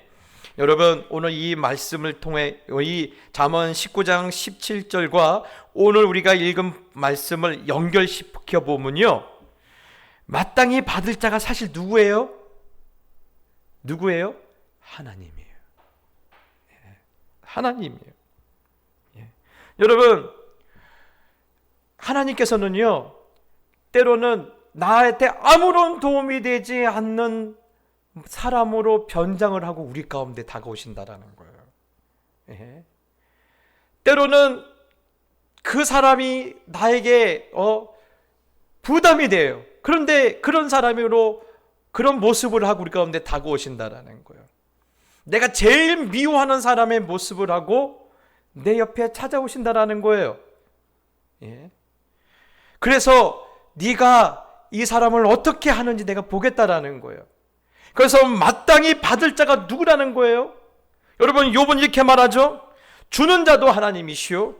여러분, 오늘 이 말씀을 통해 이 잠언 19장 17절과 오늘 우리가 읽은 말씀을 연결시켜 보면요, 마땅히 받을 자가 사실 누구예요? 누구예요? 하나님이에요. 하나님이에요. 여러분, 하나님께서는요, 때로는 나한테 아무런 도움이 되지 않는 사람으로 변장을 하고 우리 가운데 다가오신다라는 거예요. 예. 때로는 그 사람이 나에게 부담이 돼요. 그런데 그런 사람으로 그런 모습을 하고 우리 가운데 다가오신다라는 거예요. 내가 제일 미워하는 사람의 모습을 하고 내 옆에 찾아오신다라는 거예요. 예. 그래서 네가 이 사람을 어떻게 하는지 내가 보겠다라는 거예요. 그래서 마땅히 받을 자가 누구라는 거예요? 여러분, 욥은 이렇게 말하죠. 주는 자도 하나님이시오.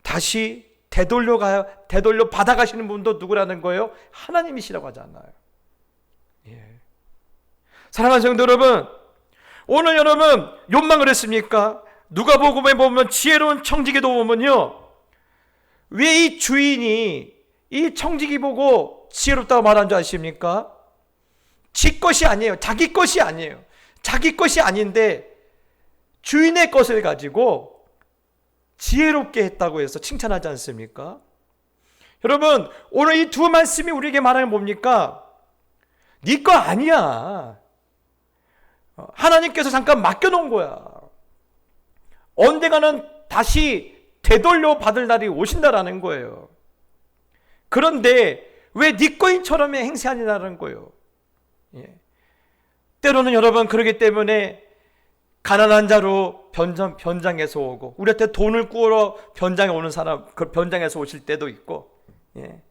다시 되돌려 받아가시는 분도 누구라는 거예요? 하나님이시라고 하잖아요. 예. 사랑하는 성도 여러분, 오늘 여러분 욥만 그랬습니까? 누가복음에 보면 지혜로운 청지기도 보면요, 왜 이 주인이 이 청지기 보고 지혜롭다고 말한 줄 아십니까? 지 것이 아니에요. 자기 것이 아니에요. 자기 것이 아닌데 주인의 것을 가지고 지혜롭게 했다고 해서 칭찬하지 않습니까? 여러분, 오늘 이 두 말씀이 우리에게 말하는 게 뭡니까? 네 거 아니야. 하나님께서 잠깐 맡겨놓은 거야. 언젠가는 다시 되돌려 받을 날이 오신다라는 거예요. 그런데 왜 네 거인처럼 행세하느냐는 거예요. 예. 때로는 여러분, 그러기 때문에 가난한 자로 변장에서 오고, 우리한테 돈을 꾸러 변장에 오는 사람, 그 변장에서 오실 때도 있고, 예.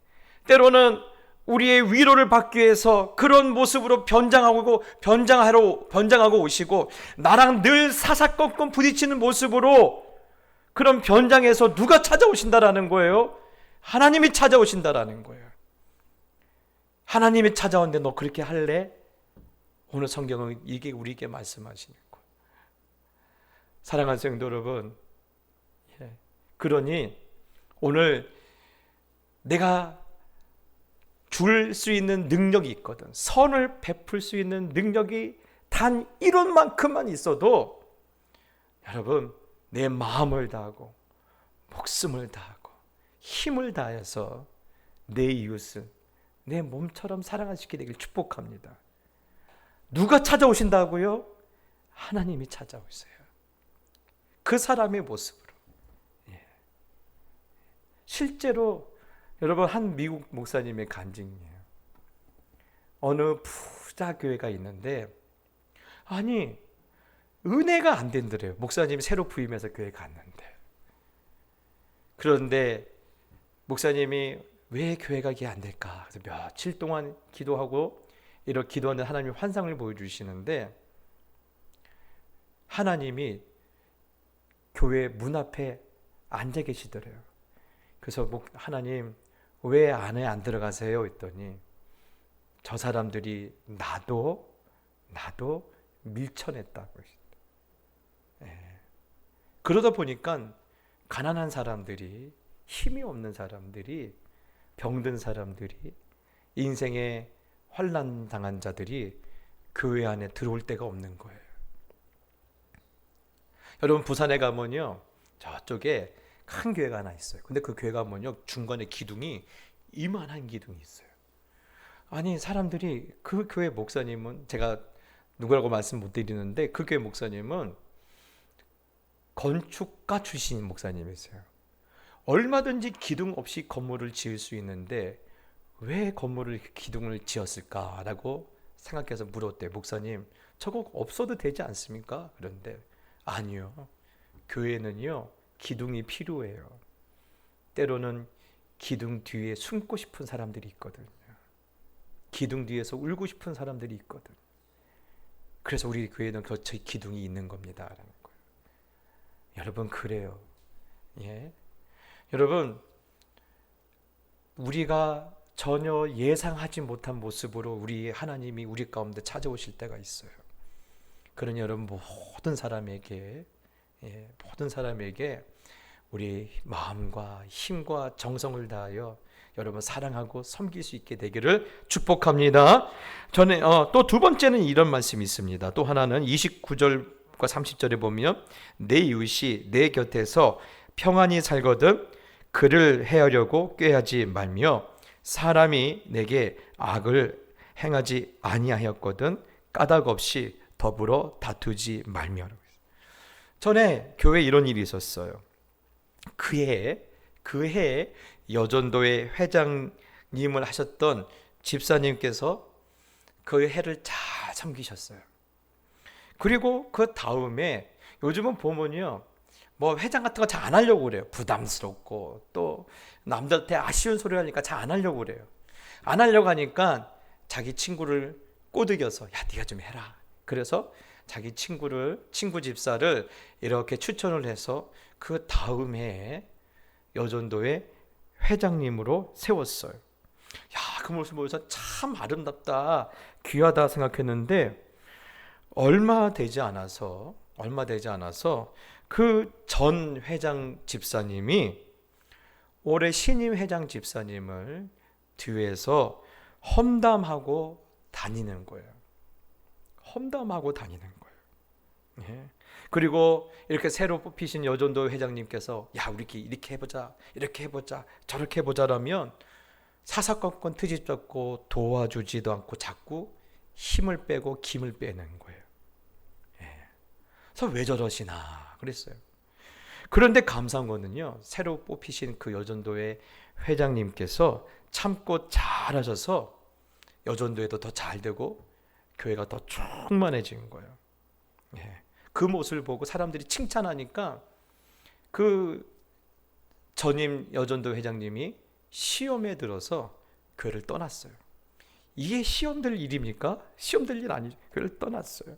때로는 우리의 위로를 받기 위해서 그런 모습으로 변장하고 오시고, 나랑 늘 사사건건 부딪히는 모습으로 그런 변장에서 누가 찾아오신다라는 거예요? 하나님이 찾아오신다라는 거예요. 하나님이 찾아오는데 너 그렇게 할래? 오늘 성경은 이게 우리에게 말씀하시는 거예요. 사랑하는 성도 여러분, 그러니 오늘 내가 줄 수 있는 능력이 있거든. 선을 베풀 수 있는 능력이 단 이론만큼만 있어도 여러분, 내 마음을 다하고 목숨을 다하고 힘을 다해서 내 이웃을 내 몸처럼 사랑할 수 있게 되길 축복합니다. 누가 찾아오신다고요? 하나님이 찾아오세요. 그 사람의 모습으로. 실제로 여러분, 한 미국 목사님의 간증이에요. 어느 부자 교회가 있는데, 아니 은혜가 안 된대요. 목사님이 새로 부임해서 교회 갔는데, 그런데 목사님이 왜 교회가 이게 안 될까? 그래서 며칠 동안 기도하고 이렇게 기도하는데 하나님이 환상을 보여주시는데, 하나님이 교회 문 앞에 앉아 계시더래요. 그래서 하나님 왜 안에 안 들어가세요? 했더니 저 사람들이 나도 밀쳐냈다고 했어요. 그러다 보니까 가난한 사람들이, 힘이 없는 사람들이, 병든 사람들이, 인생에 환난 당한 자들이 교회 안에 들어올 데가 없는 거예요. 여러분, 부산에 가면요, 저쪽에 큰 교회가 하나 있어요. 근데 그 교회가 가면요, 중간에 기둥이 이만한 기둥이 있어요. 아니, 사람들이, 그 교회 목사님은, 제가 누구라고 말씀 못 드리는데, 그 교회 목사님은 건축가 출신 목사님이세요. 얼마든지 기둥 없이 건물을 지을 수 있는데 왜 기둥을 지었을까라고 생각해서 물었대요. 목사님, 저거 없어도 되지 않습니까? 그런데 아니요, 교회는요 기둥이 필요해요. 때로는 기둥 뒤에 숨고 싶은 사람들이 있거든요. 기둥 뒤에서 울고 싶은 사람들이 있거든요. 그래서 우리 교회는 그 기둥이 있는 겁니다 라는 거예요. 여러분, 그래요. 여러분, 우리가 전혀 예상하지 못한 모습으로 우리 하나님이 우리 가운데 찾아오실 때가 있어요. 그러니 여러분, 모든 사람에게 우리 마음과 힘과 정성을 다하여 여러분 사랑하고 섬길 수 있게 되기를 축복합니다. 저는 또 두 번째는 이런 말씀이 있습니다. 또 하나는 29절과 30절에 보면, 내 이웃이 내 곁에서 평안히 살거든 그를 해하려고 꾀하지 말며, 사람이 내게 악을 행하지 아니하였거든 까닭 없이 더불어 다투지 말며. 전에 교회에 이런 일이 있었어요. 그해 여전도의 회장님을 하셨던 집사님께서 그 해를 잘 섬기셨어요. 그리고 그 다음에 요즘은 보면요, 뭐 회장 같은 거 잘 안 하려고 그래요. 부담스럽고 또 남들한테 아쉬운 소리 하니까 잘 안 하려고 그래요. 안 하려고 하니까 자기 친구를 꼬드겨서 야, 네가 좀 해라. 그래서 자기 친구 집사를 이렇게 추천을 해서 그 다음 해에 여전도의 회장님으로 세웠어요. 야, 그 모습 보면서 참 아름답다, 귀하다 생각했는데 얼마 되지 않아서 그 전 회장 집사님이 올해 신임 회장 집사님을 뒤에서 험담하고 다니는 거예요. 예. 그리고 이렇게 새로 뽑히신 여전도 회장님께서 야, 우리끼리 이렇게 해보자, 저렇게 해보자라면 사사건건 트집 잡고 도와주지도 않고 자꾸 힘을 빼고 김을 빼는 거예요. 그래서 왜 저러시나 그랬어요. 그런데 감사한 거는요, 새로 뽑히신 그 여전도의 회장님께서 참고 잘하셔서 여전도에도 더 잘 되고 교회가 더 충만해진 거예요. 그 모습을 보고 사람들이 칭찬하니까 그 전임 여전도 회장님이 시험에 들어서 교회를 떠났어요. 이게 시험될 일입니까? 시험될 일 아니죠. 교회를 떠났어요.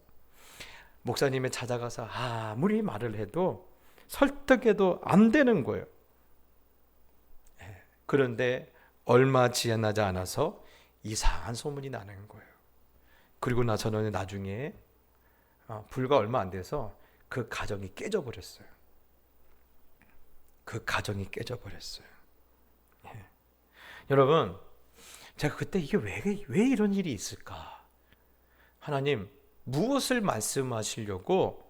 목사님이 찾아가서 아무리 말을 해도 설득해도 안 되는 거예요. 그런데 얼마 지나지 않아서 이상한 소문이 나는 거예요. 그리고 나서는 나중에 불과 얼마 안 돼서 그 가정이 깨져버렸어요. 여러분, 제가 그때 이게 왜 이런 일이 있을까? 하나님 무엇을 말씀하시려고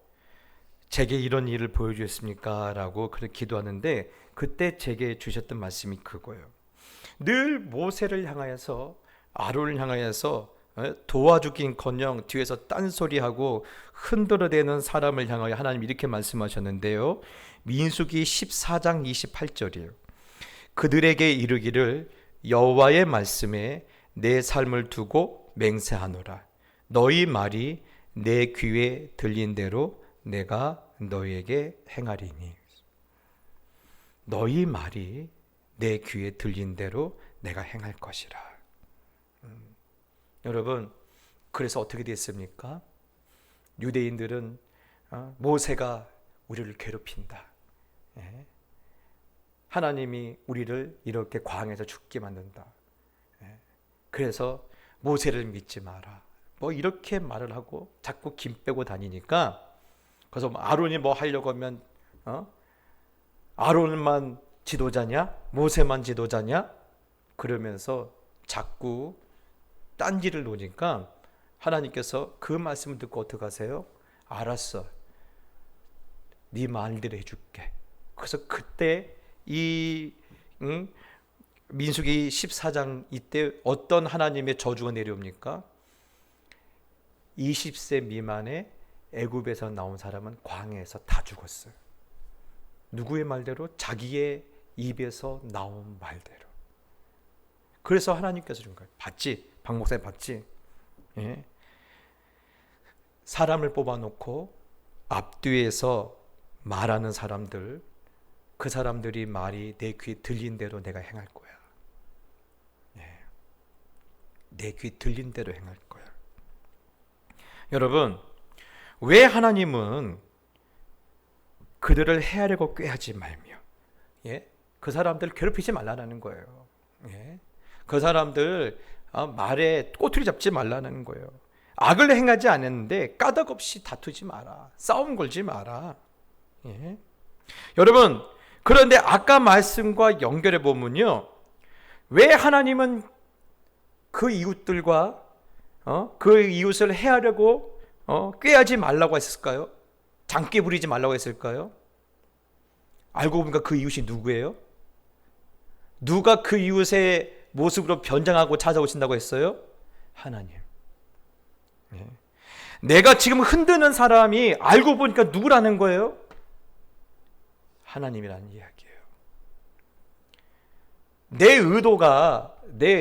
제게 이런 일을 보여주셨습니까? 라고 그렇게 기도하는데 그때 제게 주셨던 말씀이 그거예요. 늘 모세를 향하여서 아론을 향하여서 도와주긴커녕 뒤에서 딴소리하고 흔들어대는 사람을 향하여 하나님 이렇게 말씀하셨는데요. 민수기 14장 28절이에요. 그들에게 이르기를 여호와의 말씀에 내 삶을 두고 맹세하노라. 너희 말이 내 귀에 들린 대로 내가 너희에게 행하리니. 너희 말이 내 귀에 들린 대로 내가 행할 것이라. 여러분, 그래서 어떻게 됐습니까? 유대인들은 모세가 우리를 괴롭힌다. 하나님이 우리를 이렇게 광야에서 죽게 만든다. 그래서 모세를 믿지 마라. 뭐 이렇게 말을 하고 자꾸 김 빼고 다니니까, 그래서 아론이 뭐 하려고 하면 아론만 지도자냐? 모세만 지도자냐? 그러면서 자꾸 딴지를 놓으니까 하나님께서 그 말씀을 듣고 어떻게 하세요? 알았어, 네 말대로 해줄게. 그래서 그때 이 민수기 14장 이때 어떤 하나님의 저주가 내려옵니까? 20세 미만의 애굽에서 나온 사람은 광야에서 다 죽었어요. 누구의 말대로? 자기의 입에서 나온 말대로. 그래서 하나님께서 준 거예요. 봤지? 박 목사님 봤지? 예? 사람을 뽑아놓고 앞뒤에서 말하는 사람들, 그 사람들이 말이 내 귀에 들린 대로 내가 행할 거야. 내 귀에 들린 대로 행할 거야. 여러분, 왜 하나님은 그들을 헤아리고 꾀하지 말며 그 사람들 괴롭히지 말라는 거예요. 그 사람들 말에 꼬투리 잡지 말라는 거예요. 악을 행하지 않았는데 까닭 없이 다투지 마라. 싸움 걸지 마라. 여러분, 그런데 아까 말씀과 연결해 보면요, 왜 하나님은 그 이웃들과 그 이웃을 해하려고 꾀하지 말라고 했을까요? 장기 부리지 말라고 했을까요? 알고 보니까 그 이웃이 누구예요? 누가 그 이웃의 모습으로 변장하고 찾아오신다고 했어요? 하나님. 내가 지금 흔드는 사람이 알고 보니까 누구라는 거예요? 하나님이라는 이야기예요. 내 의도가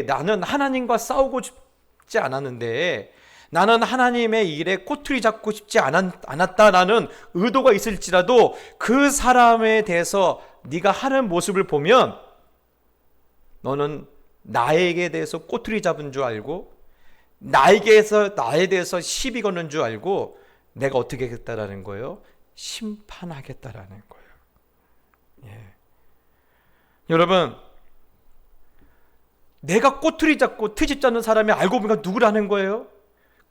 나는 하나님과 싸우고 싶지 않았는데, 나는 하나님의 일에 꼬투리 잡고 싶지 않았다라는 의도가 있을지라도 그 사람에 대해서 네가 하는 모습을 보면 너는 나에게 대해서 꼬투리 잡은 줄 알고 나에 대해서 시비 거는 줄 알고 내가 어떻게 하겠다라는 거예요? 심판하겠다라는 거예요. 예. 여러분, 내가 꼬투리 잡고 트집 잡는 사람이 알고 보니까 누구라는 거예요?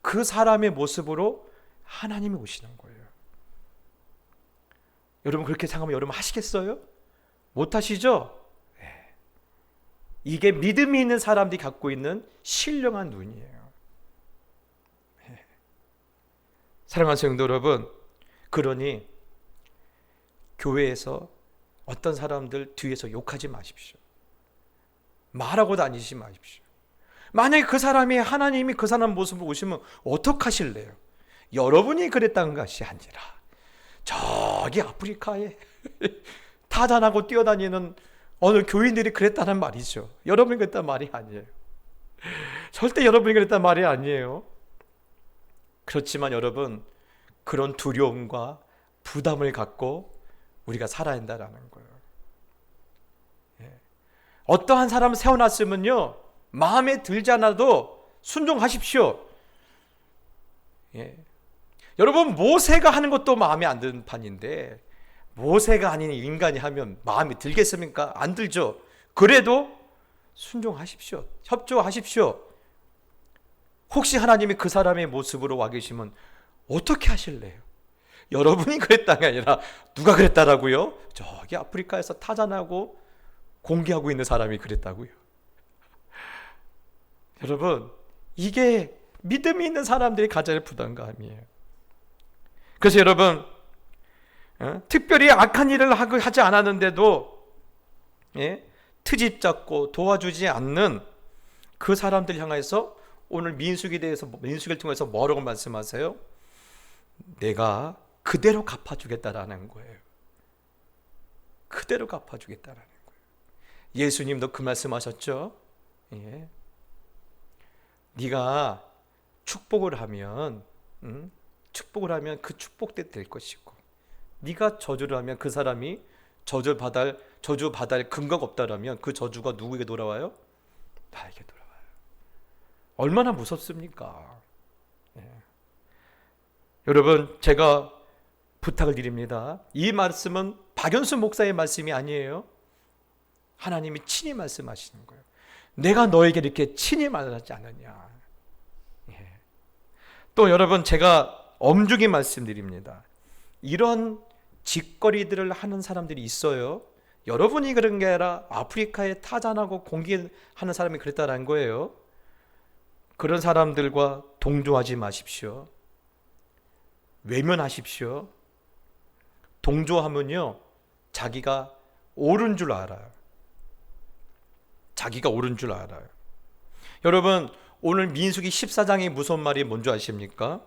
그 사람의 모습으로 하나님이 오시는 거예요. 여러분, 그렇게 생각하면 여러분 하시겠어요? 못 하시죠? 네. 이게 믿음이 있는 사람들이 갖고 있는 신령한 눈이에요. 네. 사랑하는 성도 여러분, 그러니 교회에서 어떤 사람들 뒤에서 욕하지 마십시오. 말하고 다니지 마십시오. 만약에 그 사람이 하나님이 그 사람 모습을 보시면 어떡하실래요? 여러분이 그랬다는 것이 아니라 저기 아프리카에 타잔하고 뛰어다니는 어느 교인들이 그랬다는 말이죠. 여러분이 그랬다는 말이 아니에요. 절대 여러분이 그랬다는 말이 아니에요. 그렇지만 여러분, 그런 두려움과 부담을 갖고 우리가 살아야 한다는 거예요. 어떠한 사람을 세워놨으면요, 마음에 들지 않아도 순종하십시오. 예. 여러분, 모세가 하는 것도 마음에 안 드는 판인데 모세가 아닌 인간이 하면 마음에 들겠습니까? 안 들죠. 그래도 순종하십시오. 협조하십시오. 혹시 하나님이 그 사람의 모습으로 와 계시면 어떻게 하실래요? 여러분이 그랬다는 게 아니라 누가 그랬다라고요? 저기 아프리카에서 타잔하고 공개하고 있는 사람이 그랬다고요. 여러분, 이게 믿음이 있는 사람들이 가져야 할 부담감이에요. 그래서 여러분, 특별히 악한 일을 하지 않았는데도 트집 잡고 도와주지 않는 그 사람들 향해서 오늘 민수기를 통해서 뭐라고 말씀하세요? 내가 그대로 갚아주겠다라는 거예요. 그대로 갚아주겠다라는 거예요. 예수님도 그 말씀하셨죠. 예. 네가 축복을 하면 그 축복대 될 것이고, 네가 저주를 하면 그 사람이 저주 받을 근거가 없다라면 그 저주가 누구에게 돌아와요? 나에게 돌아와요. 얼마나 무섭습니까? 예. 여러분, 제가 부탁을 드립니다. 이 말씀은 박연수 목사의 말씀이 아니에요. 하나님이 친히 말씀하시는 거예요. 내가 너에게 이렇게 친히 말하지 않느냐. 예. 또 여러분, 제가 엄중히 말씀드립니다. 이런 짓거리들을 하는 사람들이 있어요. 여러분이 그런 게 아니라 아프리카에 타잔하고 공개하는 사람이 그랬다는 거예요. 그런 사람들과 동조하지 마십시오. 외면하십시오. 동조하면요, 자기가 옳은 줄 알아요. 자기가 옳은 줄 알아요. 여러분, 오늘 민수기 14장이 무슨 말이 뭔지 아십니까?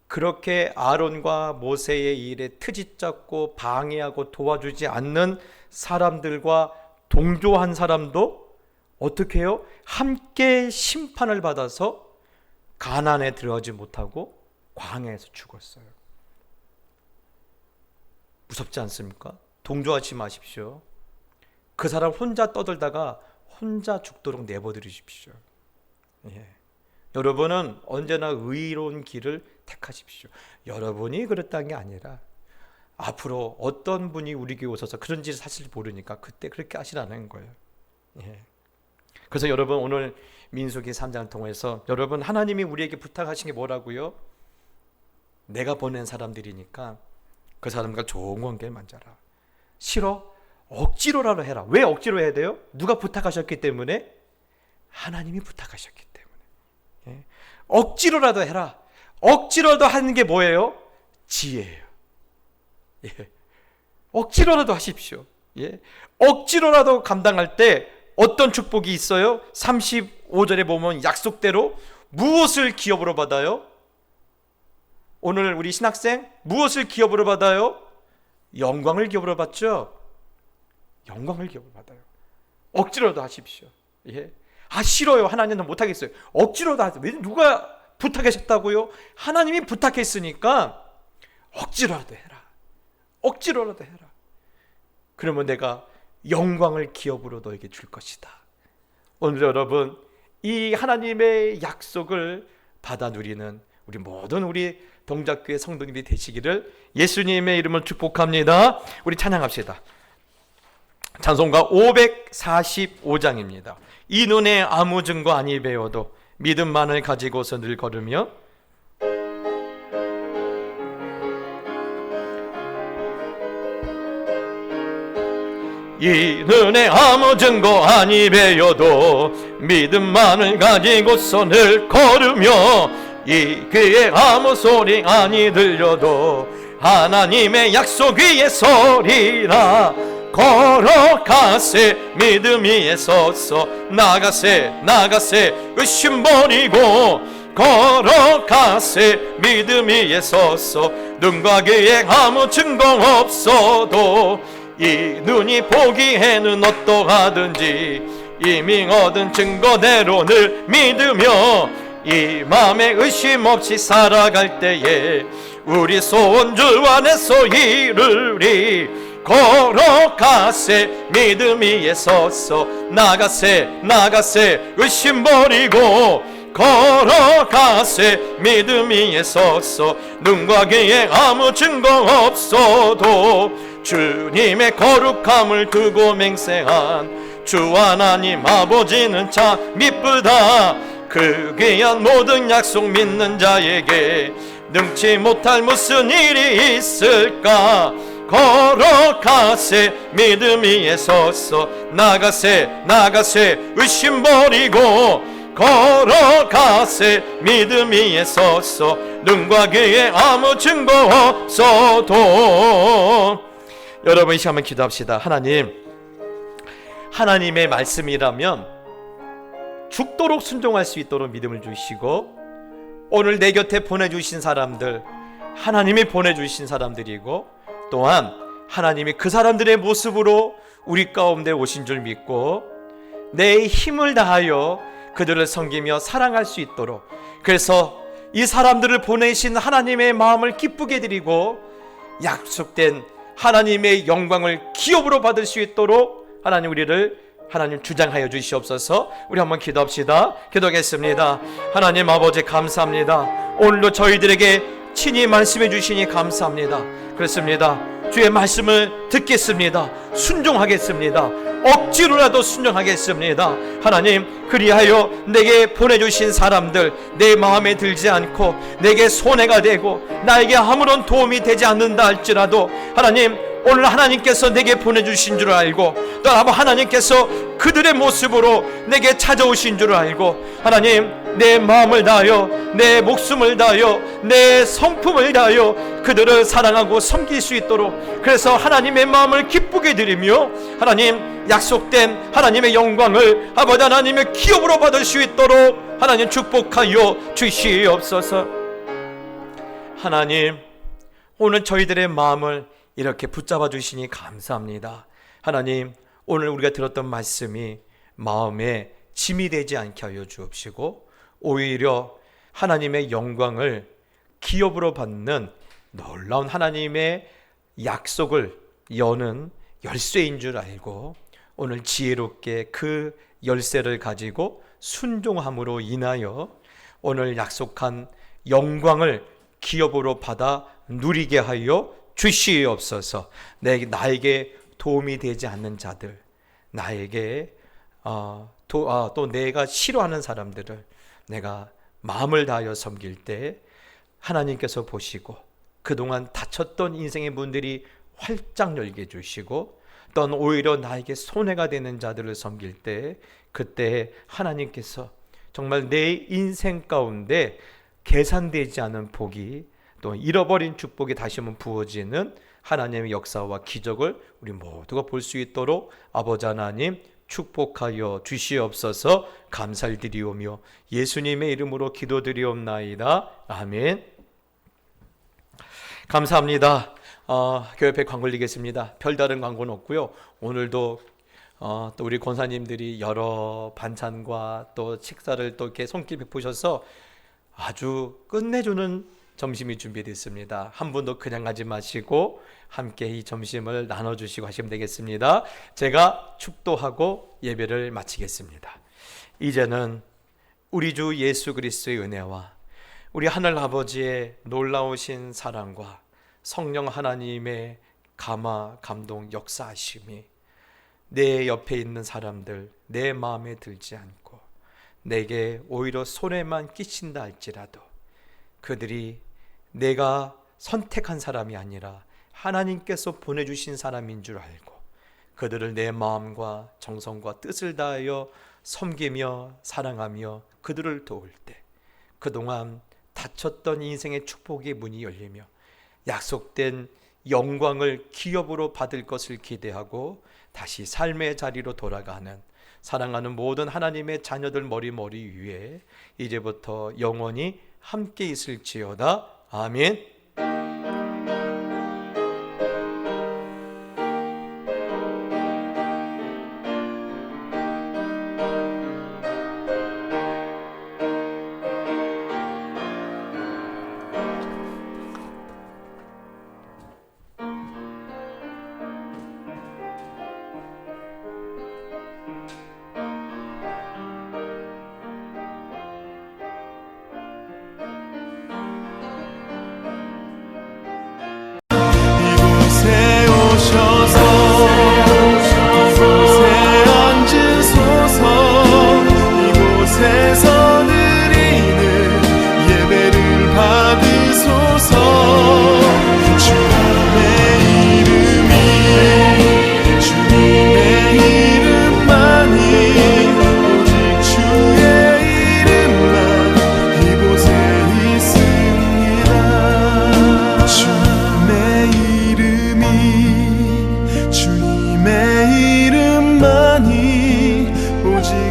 그렇게 아론과 모세의 일에 트집 잡고 방해하고 도와주지 않는 사람들과 동조한 사람도 어떻게 해요? 함께 심판을 받아서 가나안에 들어가지 못하고 광야에서 죽었어요. 무섭지 않습니까? 동조하지 마십시오. 그 사람 혼자 떠들다가 혼자 죽도록 내버려두십시오. 예. 여러분은 언제나 의로운 길을 택하십시오. 여러분이 그랬다는 게 아니라 앞으로 어떤 분이 우리 교회에 오셔서 그런지 사실 모르니까 그때 그렇게 하시라는 거예요. 예. 그래서 여러분, 오늘 민수기 3장을 통해서 여러분, 하나님이 우리에게 부탁하신 게 뭐라고요? 내가 보낸 사람들이니까 그 사람과 좋은 관계를 맺어라. 싫어? 억지로라도 해라. 왜 억지로 해야 돼요? 누가 부탁하셨기 때문에? 하나님이 부탁하셨기 때문에. 예. 억지로라도 해라. 억지로라도 하는 게 뭐예요? 지혜예요. 예. 억지로라도 하십시오. 예. 억지로라도 감당할 때 어떤 축복이 있어요? 35절에 보면 약속대로 무엇을 기업으로 받아요? 오늘 우리 신학생 무엇을 기업으로 받아요? 영광을 기업으로 받죠? 영광을 기업으로 받아요. 억지로도 하십시오. 예. 아, 싫어요. 하나님은 못하겠어요. 억지로도 하세요. 왜 누가 부탁하셨다고요? 하나님이 부탁했으니까 억지로라도 해라. 억지로라도 해라. 그러면 내가 영광을 기업으로 너에게 줄 것이다. 오늘 여러분, 이 하나님의 약속을 받아 누리는 우리 모든 우리 동작교회 성도님이 되시기를 예수님의 이름을 축복합니다. 우리 찬양합시다. 찬송가 545장입니다. 이 눈에 아무 증거 아니 배워도 믿음만을 가지고서 늘 걸으며 이 눈에 아무 증거 아니 배워도 믿음만을 가지고서 늘 걸으며 이 귀에 아무 소리 아니 들려도 하나님의 약속 위에 서리라. 걸어가세 믿음 위에 서서 나가세 나가세 의심 버리고 걸어가세 믿음 위에 서서 눈과 귀에 아무 증거 없어도 이 눈이 보기에는 어떠하든지 이미 얻은 증거대로 늘 믿으며 이 맘에 의심 없이 살아갈 때에 우리 소원 주 안에서 이루리. 걸어가세 믿음 위에 서서 나가세 나가세 의심 버리고 걸어가세 믿음 위에 서서 눈과 귀에 아무 증거 없어도 주님의 거룩함을 두고 맹세한 주 하나님 아버지는 참 미쁘다. 그 귀한 모든 약속 믿는 자에게 능치 못할 무슨 일이 있을까. 걸어가세 믿음 위에 서서 나가세 나가세 의심 버리고 걸어가세 믿음 위에 서서 눈과 귀에 아무 증거 없어도. 여러분, 이 시간에 기도합시다. 하나님, 하나님의 말씀이라면 죽도록 순종할 수 있도록 믿음을 주시고 오늘 내 곁에 보내주신 사람들 하나님이 보내주신 사람들이고 또한 하나님이 그 사람들의 모습으로 우리 가운데 오신 줄 믿고 내 힘을 다하여 그들을 섬기며 사랑할 수 있도록, 그래서 이 사람들을 보내신 하나님의 마음을 기쁘게 드리고 약속된 하나님의 영광을 기업으로 받을 수 있도록 하나님 우리를 하나님 주장하여 주시옵소서. 우리 한번 기도합시다. 기도하겠습니다. 하나님 아버지 감사합니다. 오늘도 저희들에게 친히 말씀해 주시니 감사합니다. 그렇습니다. 주의 말씀을 듣겠습니다. 순종하겠습니다. 억지로라도 순종하겠습니다. 하나님, 그리하여 내게 보내주신 사람들 내 마음에 들지 않고 내게 손해가 되고 나에게 아무런 도움이 되지 않는다 할지라도 하나님, 오늘 하나님께서 내게 보내주신 줄 알고 또 하나님께서 그들의 모습으로 내게 찾아오신 줄 알고 하나님, 내 마음을 다하여 내 목숨을 다하여 내 성품을 다하여 그들을 사랑하고 섬길 수 있도록, 그래서 하나님의 마음을 기쁘게 드리며 하나님 약속된 하나님의 영광을 아버지 하나님의 기업으로 받을 수 있도록 하나님 축복하여 주시옵소서. 하나님, 오늘 저희들의 마음을 이렇게 붙잡아 주시니 감사합니다. 하나님, 오늘 우리가 들었던 말씀이 마음에 짐이 되지 않게 하여 주옵시고 오히려 하나님의 영광을 기업으로 받는 놀라운 하나님의 약속을 여는 열쇠인 줄 알고 오늘 지혜롭게 그 열쇠를 가지고 순종함으로 인하여 오늘 약속한 영광을 기업으로 받아 누리게 하여 주시옵소서. 나에게 도움이 되지 않는 자들, 나에게 또 내가 싫어하는 사람들을 내가 마음을 다하여 섬길 때 하나님께서 보시고 그동안 다쳤던 인생의 문들이 활짝 열게 해주시고 또는 오히려 나에게 손해가 되는 자들을 섬길 때 그때 하나님께서 정말 내 인생 가운데 계산되지 않은 복이 또 잃어버린 축복이 다시 한번 부어지는 하나님의 역사와 기적을 우리 모두가 볼 수 있도록 아버지 하나님 축복하여 주시옵소서. 감사를 드리오며 예수님의 이름으로 기도드리옵나이다. 아멘. 감사합니다. 교회 앞에 광고 올리겠습니다. 별다른 광고는 없고요. 오늘도 또 우리 권사님들이 여러 반찬과 또 식사를 또 이렇게 손길 베푸셔서 아주 끝내주는 점심이 준비되어 있습니다. 한 분도 그냥 가지 마시고 함께 이 점심을 나눠주시고 하시면 되겠습니다. 제가 축도하고 예배를 마치겠습니다. 이제는 우리 주 예수 그리스도의 은혜와 우리 하늘 아버지의 놀라우신 사랑과 성령 하나님의 감동 역사하심이 내 옆에 있는 사람들 내 마음에 들지 않고 내게 오히려 손해만 끼친다 할지라도 그들이 내가 선택한 사람이 아니라 하나님께서 보내주신 사람인 줄 알고 그들을 내 마음과 정성과 뜻을 다하여 섬기며 사랑하며 그들을 도울 때 그동안 닫혔던 인생의 축복의 문이 열리며 약속된 영광을 기업으로 받을 것을 기대하고 다시 삶의 자리로 돌아가는 사랑하는 모든 하나님의 자녀들 머리 위에 이제부터 영원히 함께 있을지어다. 아멘.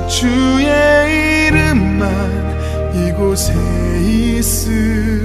주의 이름만 이곳에 있으